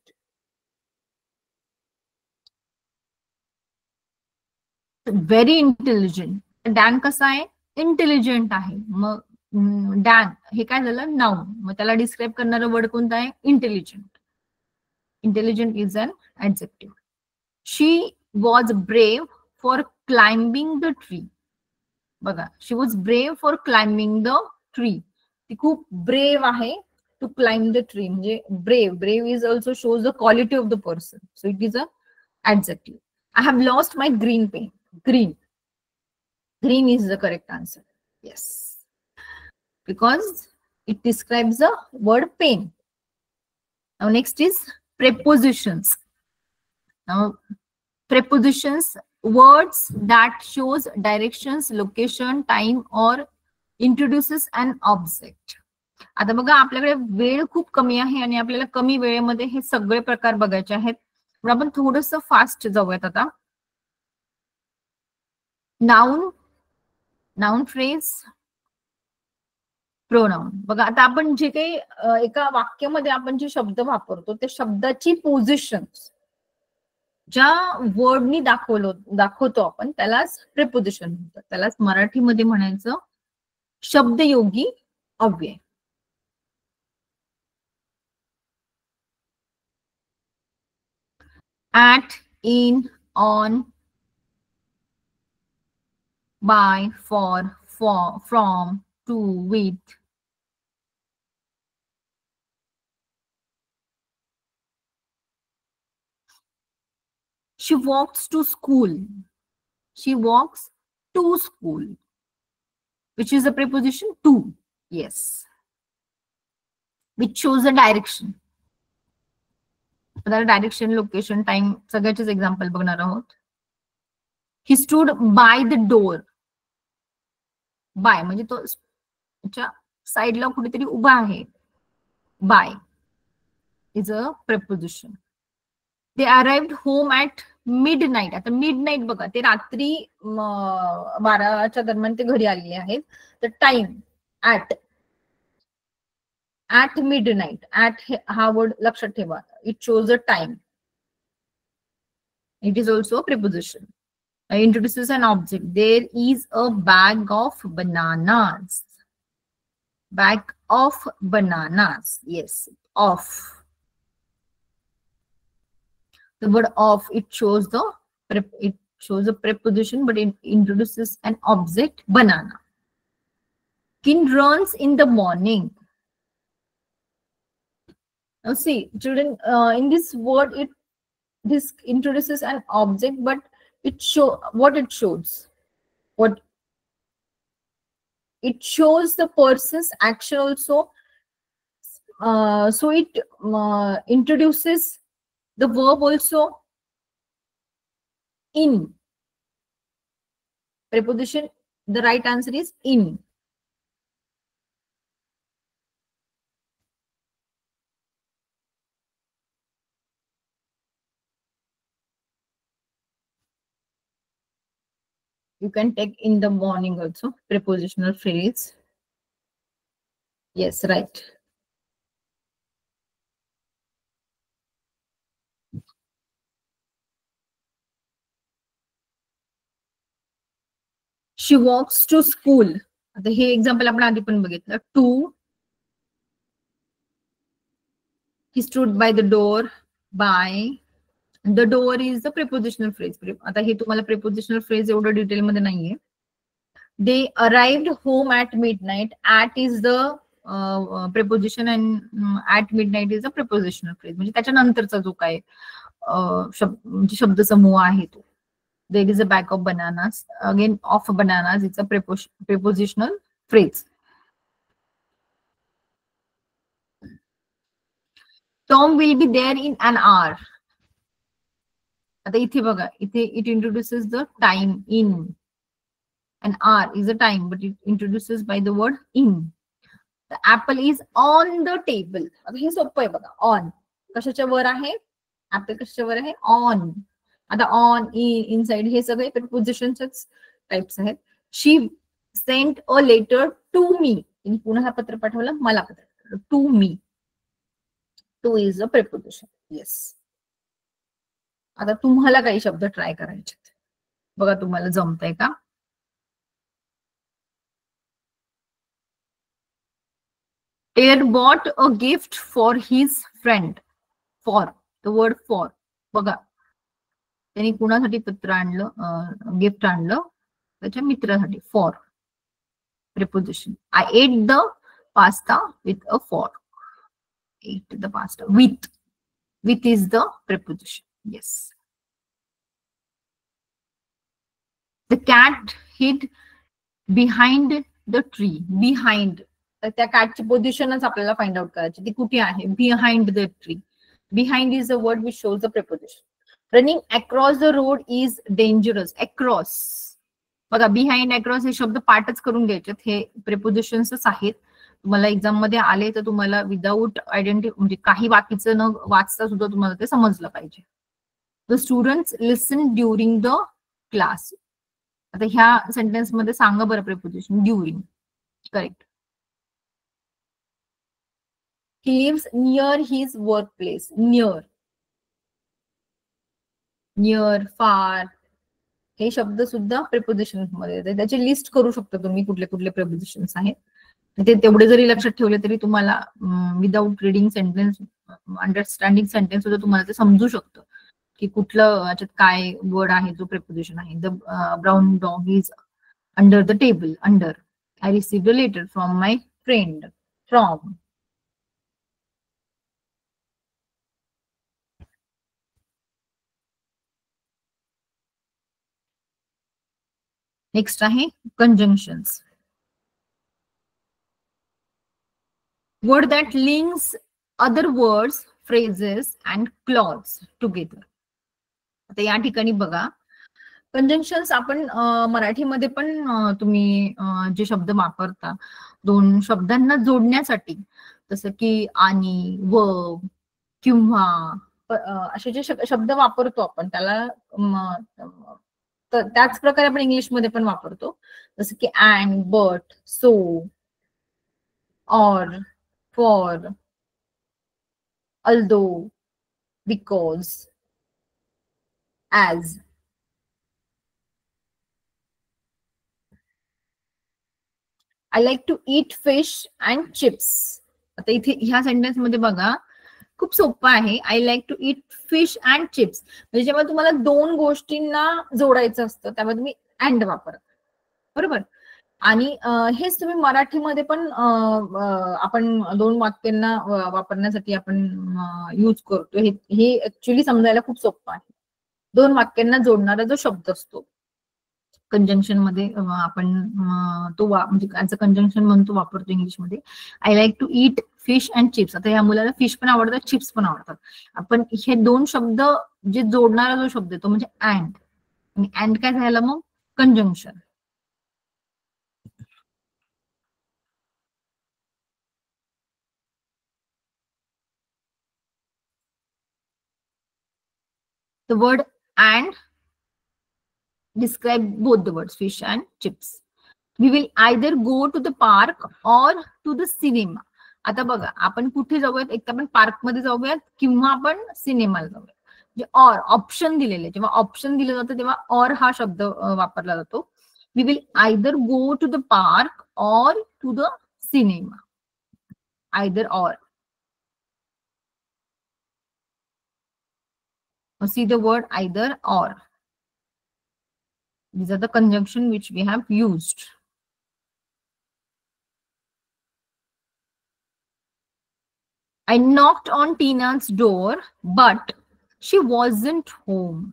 Very intelligent. Dan कसा आहे? इंटेलिजंट आहे. मग डॅन हे काय झालं? नाउन. मग त्याला डिस्क्राईब करणारा वर्ड कोणता आहे? Intelligent. Intelligent is an adjective. She was brave for climbing the tree. बघा, she was brave for climbing the tree. ती खूप ब्रेव आहे टू क्लाइम्ब द ट्री. म्हणजे brave is also shows the quality of the person. So it is a adjective. I have lost my green pen. Green is the correct answer. Yes. Because it describes the word pen. Now next is prepositions. Now prepositions, words that shows directions, location, time or introduces an object. आता बघा, आपल्याकडे वेळ खूप कमी आहे आणि आपल्याला कमी वेळेमध्ये हे सगळे प्रकार बघायचे आहेत. आपण थोडस फास्ट जाऊयात आता. Noun phrase, pronoun. बघा, आता आपण जे काही एका वाक्यामध्ये आपण जे शब्द वापरतो त्या शब्दाची पोझिशन ज्या वर्डनी दाखवतो आपण त्यालाच प्रिपोजिशन म्हणतात. त्यालाच मराठीमध्ये म्हणायचं शब्दयोगी अव्यय. At, in, on, by, for, from, to, with. She walks to school. She walks to school. Which is the preposition to. Yes. Which shows the direction. Direction, location, time सगळ्याचेच एक्झाम्पल बघणार आहोत. He stood by the door. By म्हणजे तो साइडला कुठेतरी उभा आहे. By is a preposition. They arrived home at midnight. आता midnight बघा, ते रात्री 12च्या दरम्यान ते घरी आलेले आहेत. तर टाइम at midnight. At हा वर्ड लक्षात ठेवा. It shows a time. It is also a preposition. Introduces an object. There is a bag of bananas. Bag of bananas. Yes, of. The word of, it shows a preposition, but it introduces an object, banana. Kin runs in the morning. Now see, children, in this word, this introduces an object, but it shows it shows the person's action also. So it introduces the verb also. In preposition, the right answer is in. You can take in the morning also, prepositional phrase. Yes, right. She walks to school. आता हे example आपण आधी पण बघितलं. To. He stood by the door. By. The door is the prepositional phrase. आता हे तुम्हाला prepositional phrase एवढं डिटेल मध्ये नाहीये. They arrived home at midnight. At is the preposition and at midnight is a prepositional phrase. म्हणजे त्याच्यानंतरचा जो काय म्हणजे शब्दसमूह आहे तो. There is a bag of bananas. Again, of bananas, it's a prepositional phrase. Tom will be there in an hour. आता इथे बघा, इथे it introduces the time in. An hour is a time, but it introduces by the word in. The apple is on the table. आता हे सोपं आहे बघा. On कशाच्या वर आहे? Apple कशाच्या वर आहे? On. आता on, inside हे सगळे prepositions टाइप्स आहेत. She sent a letter to me. तिने पुन्हा पत्र पाठवलं मला पत्र. To me. To is a preposition. Yes. आता तुम्हाला काही शब्द ट्राय करायचे बघा, तुम्हाला जमतंय का? Ted bought a gift for his friend. For, the word for. बघा, त्यांनी कुणासाठी पत्र आणलं, गिफ्ट आणलं, त्याच्या मित्रासाठी. For, preposition. I ate the pasta with a fork. Ate the pasta with. With is the preposition. Yes. The cat hid behind the tree. Behind. तर त्या कॅटची पोझिशनच आपल्याला फाइंड आउट करायची, ती कुठे आहे? Behind the tree. Behind is a word which shows the preposition. Running across the road is dangerous. Across बघा, behind across हे शब्द पाठच करून घ्यायचे, हे प्रिपोजिशन्सच आहेत. तुम्हाला एक्झाम मध्ये आले तर तुम्हाला विदाऊट आयडेंटिटी म्हणजे काही बाकीचं न वाचता सुद्धा तुम्हाला ते समजलं पाहिजे. The students listen during the class. आता ह्या सेंटेन्स मध्ये सांगा बरं preposition. During. Correct. He lives near his workplace. Near. Near, far. हे शब्द सुद्धा प्रिपोजिशन मध्ये येतात. त्याची लिस्ट करू शकता तुम्ही कुठले कुठले प्रिपोजिशन्स आहेत. ते तेवढे जरी लक्षात ठेवले तरी तुम्हाला without reading sentence, understanding sentence सुद्धा तुम्हाला ते समजू शकतं की कुठलं याच्यात काय वर्ड आहे जो प्रिपोजिशन आहे. The brown dog is under the table. Under. I received a letter from my friend. From. Next आहे conjunctions. Word that links other words, phrases and clause together. आता या ठिकाणी बघा, कंजंक्शन्स आपण मराठीमध्ये पण तुम्ही जे शब्द वापरता दोन शब्दांना जोडण्यासाठी, जसं की आणि, व, किंवा असे जे शब्द वापरतो आपण त्याला त्याच प्रकारे आपण इंग्लिशमध्ये पण वापरतो, जसं की and, but, so, or, for, although, because, as. I like to eat fish and chips. आता इथे ह्या सेंटेन्स मध्ये बघा, खूप सोपं आहे. I like to eat fish and chips. म्हणजे जेव्हा तुम्हाला दोन गोष्टींना जोडायचं असतं तेव्हा तुम्ही अँड वापरता, बरोबर. आणि हेच तुम्ही मराठीमध्ये पण आपण दोन वाक्यांना वापरण्यासाठी आपण यूज करतो. हे ऍक्च्युली समजायला खूप सोपं आहे. दोन वाक्यांना जोडणारा जो शब्द असतो कंजंक्शन मध्ये आपण तो म्हणजे ऍज अ कंजंक्शन म्हणून तो वापरतो इंग्लिशमध्ये. I like to eat fish and chips. आता या मुलाला फिश पण आवडतात, चिप्स पण आवडतात. आपण हे दोन शब्द जे जोडणारा जो शब्द आहे तो म्हणजे अँड. आणि अँड काय झालं मग? Conjunction. The word and describe both the words fish and chips. We will either go to the park or to the cinema. आता बघा, आपण कुठे जाऊयात? एक तर आपण पार्क मध्ये जाऊयात किंवा आपण सिनेमाला जाऊयात. जे ऑर ऑप्शन दिलेले, जेव्हा ऑप्शन दिलं जातं तेव्हा ऑर हा शब्द वापरला जातो. We will either go to the park or to the cinema. Either or. See the word either or. These are the conjunction which we have used. I knocked on Tina's door but she wasn't home.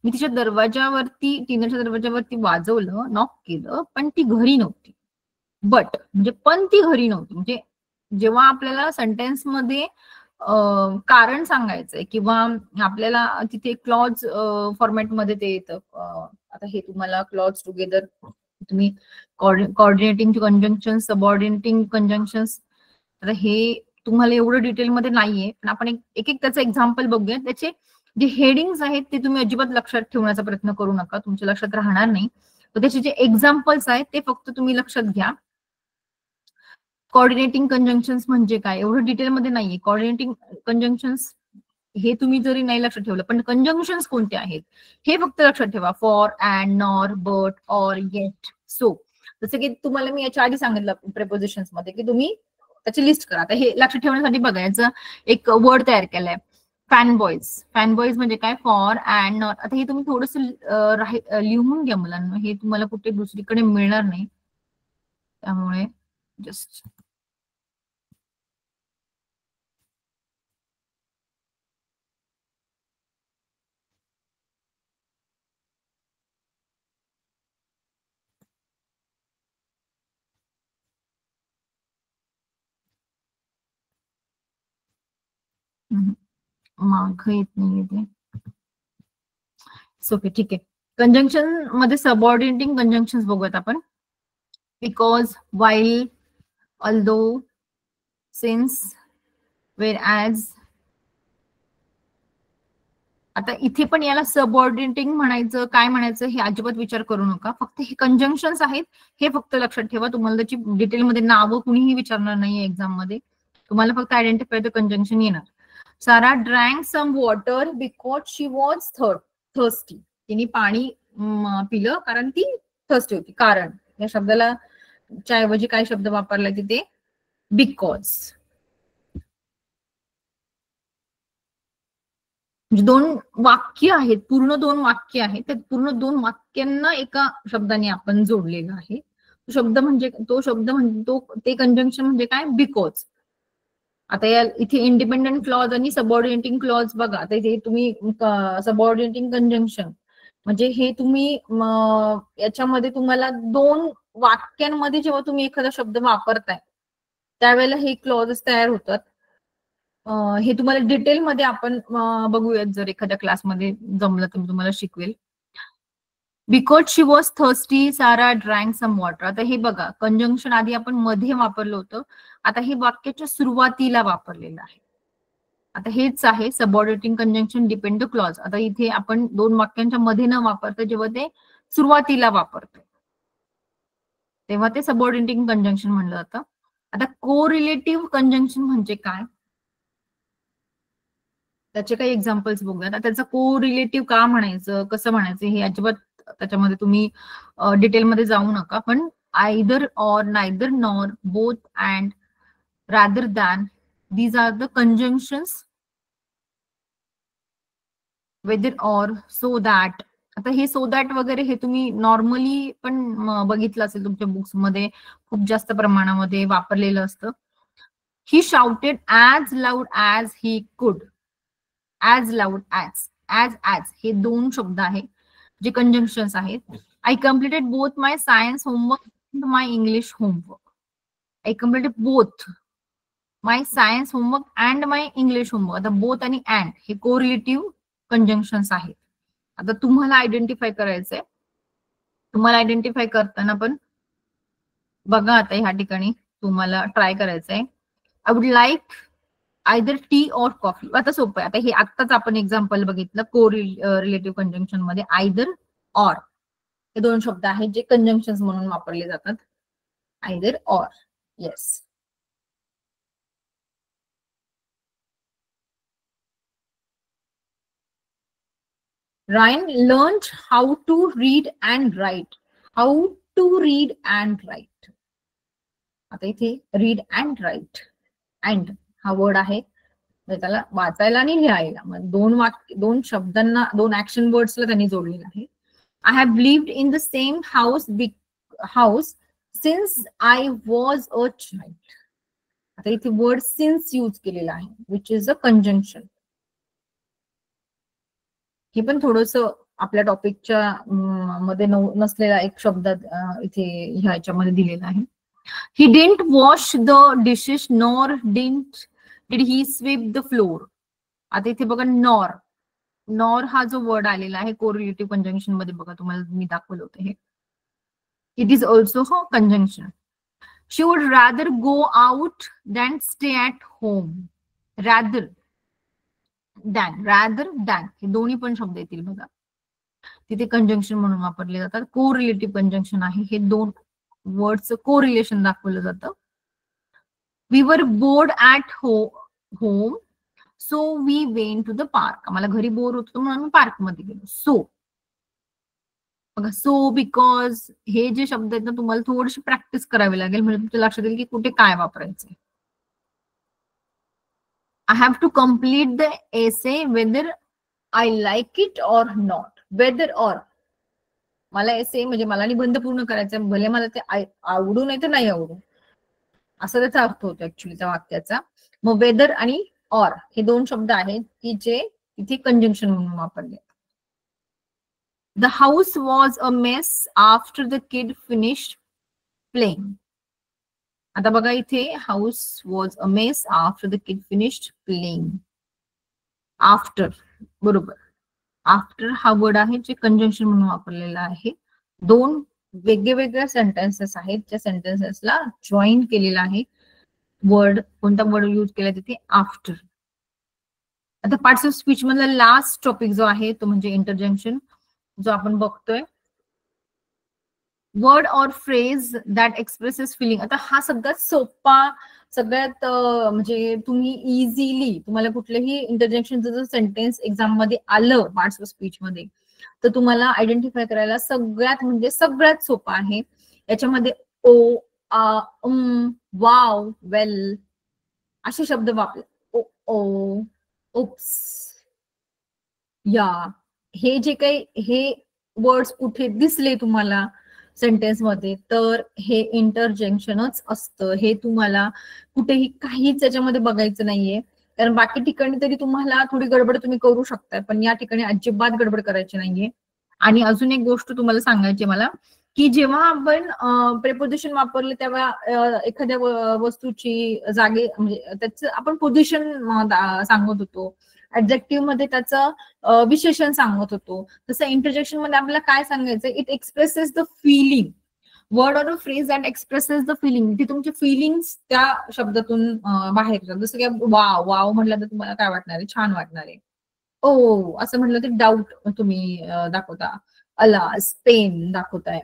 मी तिच्या दरवाजावरती, टीनाच्या दरवाजावरती वाजवलं, knock केलं, पण ती घरी नव्हती. But म्हणजे पण ती घरी नव्हती. म्हणजे जेव्हा आपल्याला सेंटेन्स मध्ये कारण सांगायचंय किंवा आपल्याला तिथे क्लॉज फॉर्मॅटमध्ये ते येतं. आता हे तुम्हाला क्लॉज टुगेदर, तुम्ही कॉर्डिनेटिंग कंजंक्शन, सबऑर्डिनेटिंग कंजंक्शन्स, आता हे तुम्हाला एवढं डिटेलमध्ये नाहीये, पण आपण एक एक त्याचं एक्झाम्पल बघूया. त्याचे जे हेडिंग्स आहेत ते तुम्ही अजिबात लक्षात ठेवण्याचा प्रयत्न करू नका, तुमच्या लक्षात राहणार नाही. तर त्याचे जे एक्झाम्पल्स आहेत ते फक्त तुम्ही लक्षात घ्या. कॉर्डिनेटिंग कंजंक्शन्स म्हणजे काय, एवढं डिटेलमध्ये नाहीये. कॉर्डिनेटिंग कंजंक्शन्स हे तुम्ही जरी नाही लक्षात ठेवलं, पण कंजंक्शन्स कोणते आहेत हे फक्त लक्षात ठेवा. For, and, nor, but, or, eight, so. जसं की तुम्हाला मी याच्या आधी सांगितलं प्रेपोजिशन्स मध्ये की तुम्ही त्याची लिस्ट करा. आता हे लक्षात ठेवण्यासाठी बघायचं, एक वर्ड तयार केलाय, फॅन बॉईज. फॅन बॉईज म्हणजे काय, फॉर, अँड, नॉर. आता हे तुम्ही थोडंसं लिहून घ्या मुलांना, हे तुम्हाला कुठे दुसरीकडे मिळणार नाही, त्यामुळे जस्ट माग येत नाहीये ते. ओके, ठीक आहे. कंजंक्शन मध्ये सबऑर्डिनेटिंग कंजंक्शन्स बघूयात आपण. Because, while, although, since, whereas. आता इथे पण याला सबऑर्डिनेटिंग म्हणायचं काय म्हणायचं हे अजिबात विचार करू नका. फक्त हे कंजंक्शन्स आहेत हे फक्त लक्षात ठेवा. तुम्हाला त्याची डिटेलमध्ये नावं कुणीही विचारणार नाही एक्झाम मध्ये, तुम्हाला फक्त आयडेंटिफाय द कंजंक्शन येणार. Sara drank some water because she was thirsty. तिने पाणी पिलं कारण ती थर्स्टी होती. कारण या शब्दाला च्या ऐवजी काय शब्द वापरलाय तिथे, बिकॉज. म्हणजे दोन वाक्य आहेत, पूर्ण दोन वाक्य आहेत, त्या पूर्ण दोन वाक्यांना एका शब्दाने आपण जोडलेलं आहे. तो शब्द म्हणजे ते कंजंक्शन म्हणजे काय, बिकॉज. आता या इथे इंडिपेंडंट क्लॉज आणि सबऑर्डिनेटिंग क्लॉज बघा. आता इथे तुम्ही सबऑर्डिनेटिंग कंजंक्शन म्हणजे हे तुम्ही याच्यामध्ये तुम्हाला दोन वाक्यांमध्ये जेव्हा तुम्ही एखादा शब्द वापरताय त्यावेळेला हे क्लॉजेस तयार होतात. हे तुम्हाला डिटेलमध्ये आपण बघूयात, जर एखाद्या क्लासमध्ये जमलं तर मी तुम्हाला शिकवेल. Because she was thirsty, Sara drank some water. आता हे बघा, कंजंक्शन आधी आपण मध्ये वापरलं होतं, आता हे वाक्याच्या सुरुवातीला वापरलेलं आहे. आता हेच आहे subordinating conjunction depend the clause. आता इथे आपण दोन वाक्यांच्या मध्ये न वापरता जेव्हा ते सुरुवातीला वापरतो तेव्हा ते सबऑर्डिनेटिंग कंजंक्शन म्हणलं जातं. आता कोरिलेटिव्ह कंजंक्शन म्हणजे काय, त्याचे काही एक्झाम्पल्स बघूयात. त्याचं कोरिलेटिव्ह का म्हणायचं, कसं म्हणायचं हे अजिबात त्याच्यामध्ये तुम्ही डिटेलमध्ये जाऊ नका. पण either, or, neither, nor, both, and, rather than, these are the conjunctions. Whether, or, so that. आता हे सो दॅट वगैरे हे तुम्ही नॉर्मली पण बघितलं असेल तुमच्या बुक्स मध्ये, खूप जास्त प्रमाणामध्ये वापरलेलं असतं. He shouted as loud as he could. As loud as हे दोन शब्द आहेत जे कंजंक्शन्स आहेत. I completed both my science homework and my English homework. I completed both my science homework and my English homework. आता both आणि and हे correlative conjunctions आहेत. आता तुम्हाला आयडेंटिफाय करायचंय. तुम्हाला आयडेंटिफाय करताना पण बघा, आता ह्या ठिकाणी तुम्हाला ट्राय करायचंय. I would like either T or coffee. आता सोपं आहे. आता हे आत्ताच आपण एक्झाम्पल बघितलं कोरिलेटिव्ह कंजंक्शन मध्ये. आयदर, ऑर हे दोन शब्द आहेत जे कंजंक्शन्स म्हणून वापरले जातात. Either, or. Yes. Ryan learned how to read and write. How to read and write. आता इथे read and write. And हा वर्ड आहे, त्याला वाचायला आणि लिहायला. दोन शब्दांना, दोन ऍक्शन वर्ड्सला त्यांनी जोडलेलं आहे. I have lived in the same house since I was a child. आता इथे वर्ड सिन्स यूज केलेला आहे विच इज अ कंजंक्शन. हे पण थोडस आपल्या टॉपिकच्या मध्ये नसलेला एक शब्द इथे ह्याच्यामध्ये दिलेला आहे. He didn't wash the dishes nor did he sweep the floor. आता इथे बघा नॉर हा जो वर्ड आलेला आहे कोरिलेटिव्ह कंजंक्शन मध्ये बघा तुम्हाला मी दाखवलं होतं हे. इट इज ऑल्सो हो conjunction. She would rather go out than stay at home. Rather than हे दोन्ही पण शब्द येतील बघा. तिथे कंजंक्शन म्हणून वापरले जातात. कोरिलेटिव्ह कंजंक्शन आहे. हे दोन वर्डचं कोरिलेशन दाखवलं जातं. We were bored at home so we went to the park. आम्हाला घरी बोर होत होतं म्हणून आम्ही पार्क मध्ये गेलो. सो बघा सो बिकॉज हे जे शब्द आहेत ना तुम्हाला थोडीशी प्रॅक्टिस करावी लागेल म्हणजे तुमच्या लक्षात येईल की कुठे काय वापरायचंय. I have to complete the essay whether I like it or not. Whether or मला एसे म्हणजे मला निबंध पूर्ण करायचा भले मला ते आवडू नाही तर नाही आवडू असा त्याचा अर्थ होतो ऍक्च्युली त्या वाक्याचा. मग वेदर आणि ऑर हे दोन शब्द आहेत की जे इथे कंजंक्शन म्हणून वापरले. The house was a mess after the kid finished playing. आता बघा इथे house was a mess after the kid finished playing. After बरोबर. आफ्टर हा वर्ड आहे जे कंजंक्शन म्हणून वापरलेला आहे. दोन वेगवेगळ्या सेंटेन्सेस आहेत ज्या सेंटेन्सेसला जॉईन केलेला आहे वर्ड. कोणता वर्ड यूज केला तिथे आफ्टर. आता पार्ट्स ऑफ स्पीच मधला लास्ट टॉपिक जो आहे तो म्हणजे इंटरजंक्शन जो आपण बघतोय. Word or phrase that expresses feeling. आता हा सगळ्यात सोपा सगळ्यात म्हणजे तुम्ही इझिली तुम्हाला कुठलंही इंटरजंक्शनचं जर सेंटेन्स एक्झाम मध्ये आलं पार्ट्स ऑफ स्पीच मध्ये तर तुम्हाला आयडेंटिफाय करायला सगळ्यात सोपं आहे. याच्यामध्ये ओ वाव वेल असे शब्द वापरले. ओ ओप्स या हे जे काही हे वर्ड्स कुठे दिसले तुम्हाला सेंटेन्स मध्ये तर हे इंटरजेक्शनच असतं. हे तुम्हाला कुठेही काहीच याच्यामध्ये बघायचं नाहीये कारण बाकी ठिकाणी तरी तुम्हाला थोडी गडबड तुम्ही करू शकता पण या ठिकाणी अजिबात गडबड करायची नाहीये. आणि अजून एक गोष्ट तुम्हाला सांगायची मला की जेव्हा आपण प्रेपोजिशन वापरले तेव्हा एखाद्या वस्तूची जागे म्हणजे त्याचं आपण पोझिशन सांगत होतो. ऍडजेक्टिव्ह मध्ये त्याचं विशेषण सांगत होतो. तसं इंटरजेक्शन मध्ये आपल्याला काय सांगायचं it expresses the feeling. Word or a phrase that expresses the feeling. ती तुमची फिलिंग्स त्या शब्दातून बाहेर येतात. जसं की वाव म्हटलं तर तुम्हाला काय वाटणार आहे छान वाटणार आहे. ओ असं म्हटलं तर डाऊट तुम्ही दाखवता. Alas pen दाखवताय.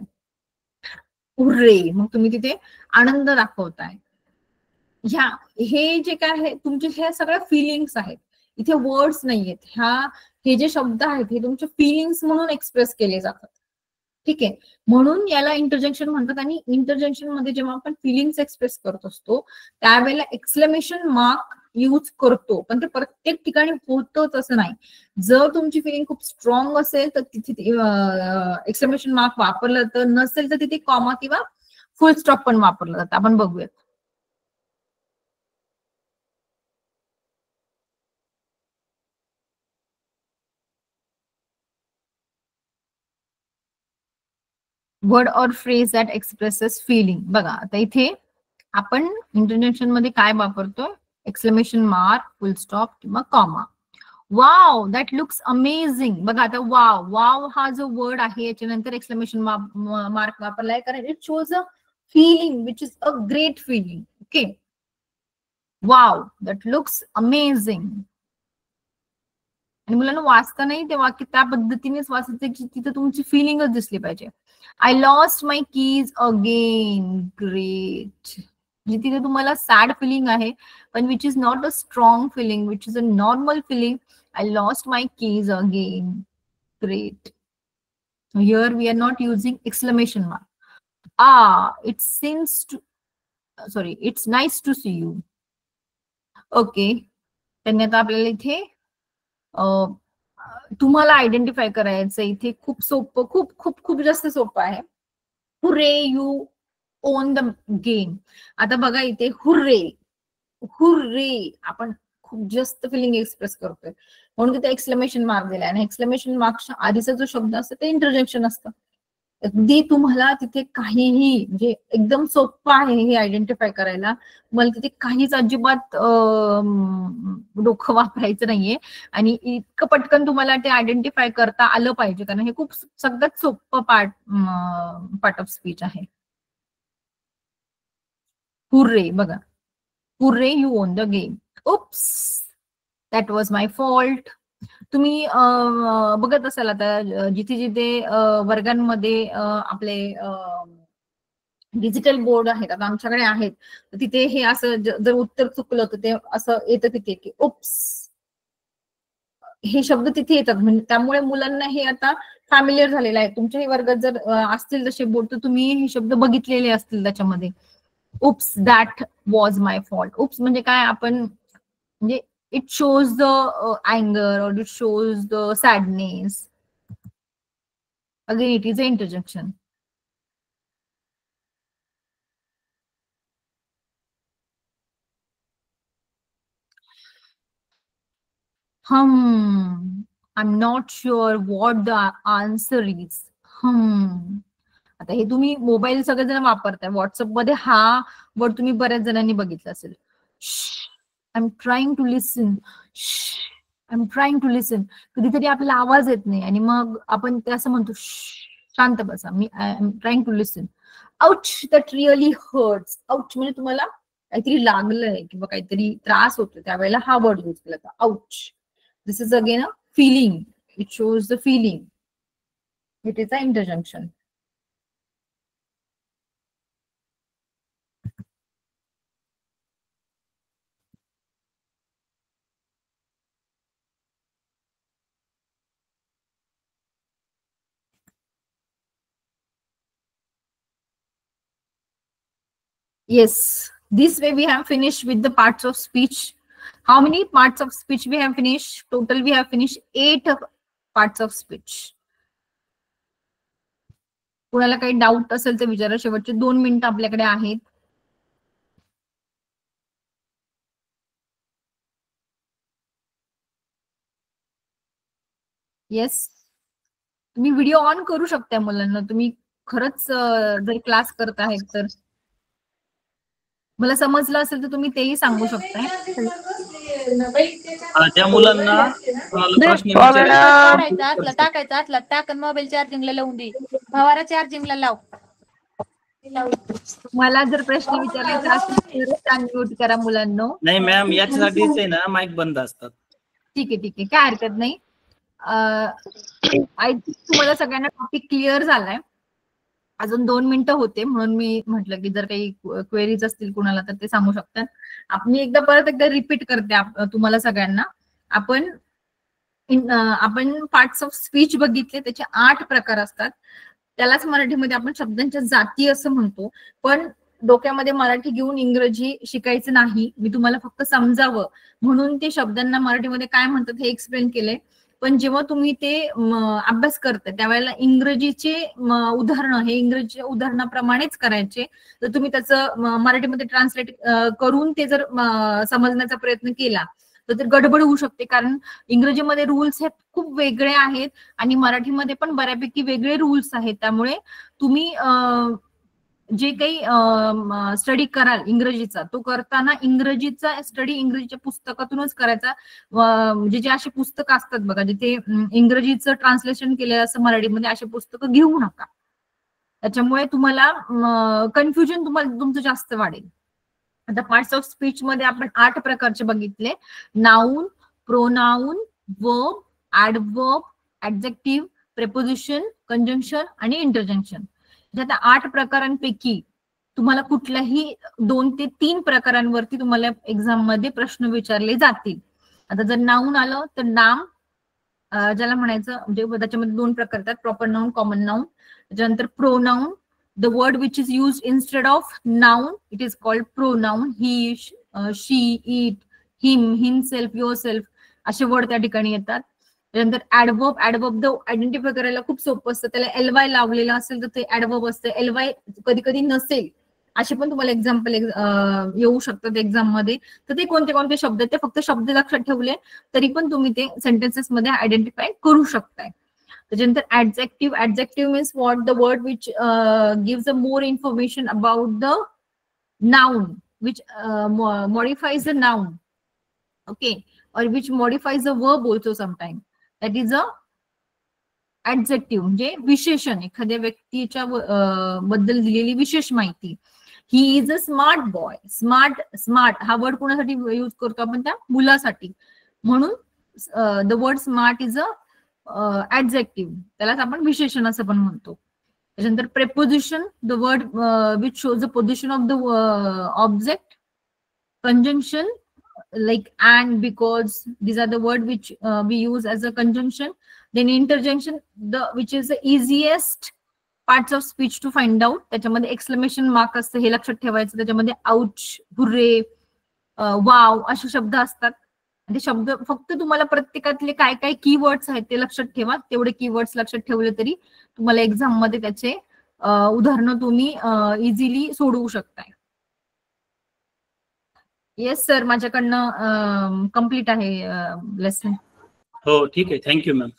हुर्रे मग तुम्ही तिथे आनंद दाखवताय. हे जे काय आहे तुमचे ह्या सगळ्या फिलिंग्स आहेत. इथे वर्ड्स नाहीयेत. हे जे शब्द आहेत हे तुमचे फिलिंग्स म्हणून एक्सप्रेस केले जातात. ठीक आहे म्हणून याला इंटरजेक्शन म्हणतात. आणि इंटरजेक्शन मध्ये जेव्हा आपण फिलिंग्स एक्सप्रेस करत असतो त्यावेळेला एक्सक्लेमेशन मार्क यूज करतो पण ते प्रत्येक ठिकाणी होतच असं नाही. जर तुमची फिलिंग खूप स्ट्रॉंग असेल तर तिथे एक्सक्लेमेशन मार्क वापरलं तर नसेल तर तिथे कॉमा किंवा फुल स्टॉप पण वापरलं जातं. आपण बघूयात. Word or phrase that expresses feeling. बघा आता इथे आपण इंटरजेक्शन मध्ये काय वापरतोय एक्सक्लेमेशन मार्क फुल स्टॉप किंवा comma. Wow that looks amazing. बघा आता वाव हा जो वर्ड आहे याच्यानंतर एक्सक्लेमेशन मार्क वापरलाय कारण it shows a feeling which is a great feeling. Okay wow that looks amazing. आणि मुलांना वाचता नाही ते वाक्य त्या पद्धतीनेच वाचायचं की तिथे तुमची फिलिंगच दिसली पाहिजे. I lost my keys again. Great. म्हणजे तिथे तुम्हाला सॅड फिलिंग आहे पण which is not a strong feeling which is a normal feeling. I lost my keys again. Great. Here we are not using exclamation mark. It's nice to see you. Okay त्यांनी आता आपल्याला इथे तुम्हाला identify करायचं इथे खूप सोपं खूप खूप खूप जास्त सोपं आहे. Hurray you on the game. आता बघा इथे हुर्रे हुर्रे, आपण खूप जास्त फिलिंग एक्सप्रेस करतोय म्हणून तिथे एक्सक्लेमेशन मार्क दिलाय. आणि एक्सक्लेमेशन मार्कच्या आधीचा जो शब्द असतो ते इंटरजेक्शन असतं. अगदी तुम्हाला तिथे काहीही म्हणजे एकदम सोपं आहे हे आयडेंटिफाय करायला. मला तिथे काहीच अजिबात डोकं वापरायचं नाहीये आणि इतकं पटकन तुम्हाला ते आयडेंटिफाय करता आलं पाहिजे, कारण हे खूप सगळ्यात सोपं पार्ट ऑफ स्पीच आहे. हुर्रे बघा, hurray you on the game. Oops, that was my fault. तुम्ही बघत असाल आता जिथे जिथे वर्गांमध्ये आपले डिजिटल बोर्ड आहेत, आता आमच्याकडे आहेत, तिथे हे असं जर उत्तर चुकलं तर ते असं येतं तिथे की उप्स, हे शब्द तिथे येतात. म्हणजे त्यामुळे मुलांना हे आता फॅमिलियर झालेलं आहे. तुमच्याही वर्गात जर असतील तसे बोर्ड तर तुम्ही हे शब्द बघितलेले असतील त्याच्यामध्ये. Oops, that was my fault. Oops म्हणजे काय, आपण म्हणजे it shows the anger or it shows the sadness. Again, it is an interjection. I'm not sure what the answer is. आता हे तुम्ही मोबाईल सगळेजण वापरताय. व्हॉट्सअप मध्ये हा वर्ड तुम्ही बऱ्याच जणांनी बघितला असेल. I'm trying to listen. I'm trying to listen. कधीतरी आपला आवाज येत नाही आणि मग आपण ते असं म्हणतो, शांत बसा, मी I am trying to listen. Ouch, that really hurts. Ouch म्हणजे तुम्हाला काहीतरी लागलंय किंवा काहीतरी त्रास होतो, त्यावेळेला हा वर्ड यूज केला जातो, ouch. This is again a feeling. It shows the feeling. It is a interjection. Yes, this way we have finished with the parts of speech. How many parts of speech we have finished? Total we have finished 8 parts of speech. कुणाला काही doubt असेल तर विचारा. शेवटचे 2 मिनिटं आपल्याकडे आहेत. Yes, तुम्ही व्हिडिओ ऑन करू शकता मुलांना. तुम्ही खरंच जर क्लास करत आहेत तर. मला समजलं असेल तर तुम्ही तेही सांगू शकताय. त्या मुलांना प्रश्न विचारायचा टाकायचा असला टाक, मोबाईल चार्जिंगला लावून दे, फवारा चार्जिंगला लाव. मला जर प्रश्न विचारायचा असेल तर अनम्यूट करा मुलांना. नाही मॅम, याच्यासाठीच आहे ना माईक बंद असतात. ठीक आहे, ठीक आहे, काय हरकत नाही. आय थिंक तुम्हाला सगळ्यांना टॉपिक क्लिअर झालाय. अजून 2 मिनिटं होते म्हणून मी म्हटलं की जर काही क्वेरीज असतील कुणाला तर ते सांगू शकतात. मी परत एकदा रिपीट करते तुम्हाला सगळ्यांना. आपण पार्ट्स ऑफ स्पीच बघितले, त्याचे 8 प्रकार असतात. त्यालाच मराठीमध्ये आपण शब्दांच्या जाती असं म्हणतो. पण डोक्यामध्ये मराठी घेऊन इंग्रजी शिकायचं नाही. मी तुम्हाला फक्त समजावं म्हणून ते शब्दांना मराठीमध्ये काय म्हणतात हे एक्सप्लेन केलंय. पण जेव्हा तुम्ही ते अभ्यास करताय त्यावेळेला इंग्रजीचे उदाहरणं हे इंग्रजीच्या उदाहरणाप्रमाणेच करायचे. तर तुम्ही त्याचं मराठीमध्ये ट्रान्सलेट करून ते जर समजण्याचा प्रयत्न केला तर गडबड होऊ शकते. कारण इंग्रजीमध्ये रूल्स हे खूप वेगळे आहेत आणि मराठीमध्ये पण बऱ्यापैकी वेगळे रूल्स आहेत. त्यामुळे तुम्ही जे काही स्टडी कराल इंग्रजीचा, तो करताना इंग्रजीचा स्टडी इंग्रजीच्या पुस्तकातूनच करायचा. म्हणजे जे असे पुस्तकं असतात बघा जिथे इंग्रजीचं ट्रान्सलेशन केलेलं असं मराठीमध्ये, असे पुस्तकं घेऊ नका. त्याच्यामुळे तुम्हाला कन्फ्युजन तुमचं जास्त वाढेल. आता पार्ट्स ऑफ स्पीच मध्ये आपण 8 प्रकारचे बघितले. Noun, pronoun, verb, adverb, adjective, preposition, conjunction आणि इंटरजंक्शन. आता 8 प्रकारांपैकी तुम्हाला कुठल्याही 2 ते 3 प्रकारांवरती तुम्हाला एक्झाम मध्ये प्रश्न विचारले जातील. आता जर नाऊन आलं तर नाम ज्याला म्हणायचं, म्हणजे त्याच्यामध्ये 2 प्रकार आहेत, प्रॉपर नाऊन, कॉमन नाऊन. त्याच्यानंतर pronoun, the word which is used instead of noun, it is called pronoun. He, she, it, him, himself, yourself असे वर्ड त्या ठिकाणी येतात. त्यानंतर ऍडवर्ब. ऍडवर्ब आयडेंटिफाय करायला खूप सोपं असतं. त्याला एलवाय लावलेला असेल तर ते ऍडवर्ब असतं. एलवाय कधी कधी नसेल असे पण तुम्हाला एक्झाम्पल येऊ शकतात एक्झाम मध्ये. तर ते कोणते कोणते शब्द आहेत ते फक्त शब्द लक्षात ठेवले तरी पण तुम्ही ते सेंटेन्सेस मध्ये आयडेंटिफाय करू शकताय. त्याच्यानंतर adjective means what the word which gives a more information about the noun which modifies the noun, okay, or which modifies the verb also sometime. That is a adjective, म्हणजे विशेषण, एखाद्या व्यक्तीच्या बद्दल दिलेली विशेष माहिती. He is a smart boy. Smart हा word कोणासाठी यूज करतो आपण? त्या मुलासाठी. म्हणून the word smart is a adjective, त्यालाच आपण विशेषण असं पण म्हणतो. त्याच्यानंतर preposition, the word which shows the position of the object. Conjunction like and, because, these are the word which we use as a conjunction. Then interjection, which is the easiest parts of speech to find out. त्याच्यामध्ये exclamation mark असतं, हे लक्षात ठेवायचं. त्याच्यामध्ये ouch, hurray, wow असे शब्द असतात. ते शब्द फक्त तुम्हाला प्रत्येकातले काय काय कीवर्ड्स आहेत ते लक्षात ठेवा. तेवढे कीवर्ड्स लक्षात ठेवले तरी तुम्हाला एक्झाम मध्ये त्याचे उदाहरणं तुम्ही इझिली सोडवू शकताय. येस सर, माझ्याकडनं कम्प्लीट आहे लेसन. हो ठीक आहे, थँक्यू मॅम.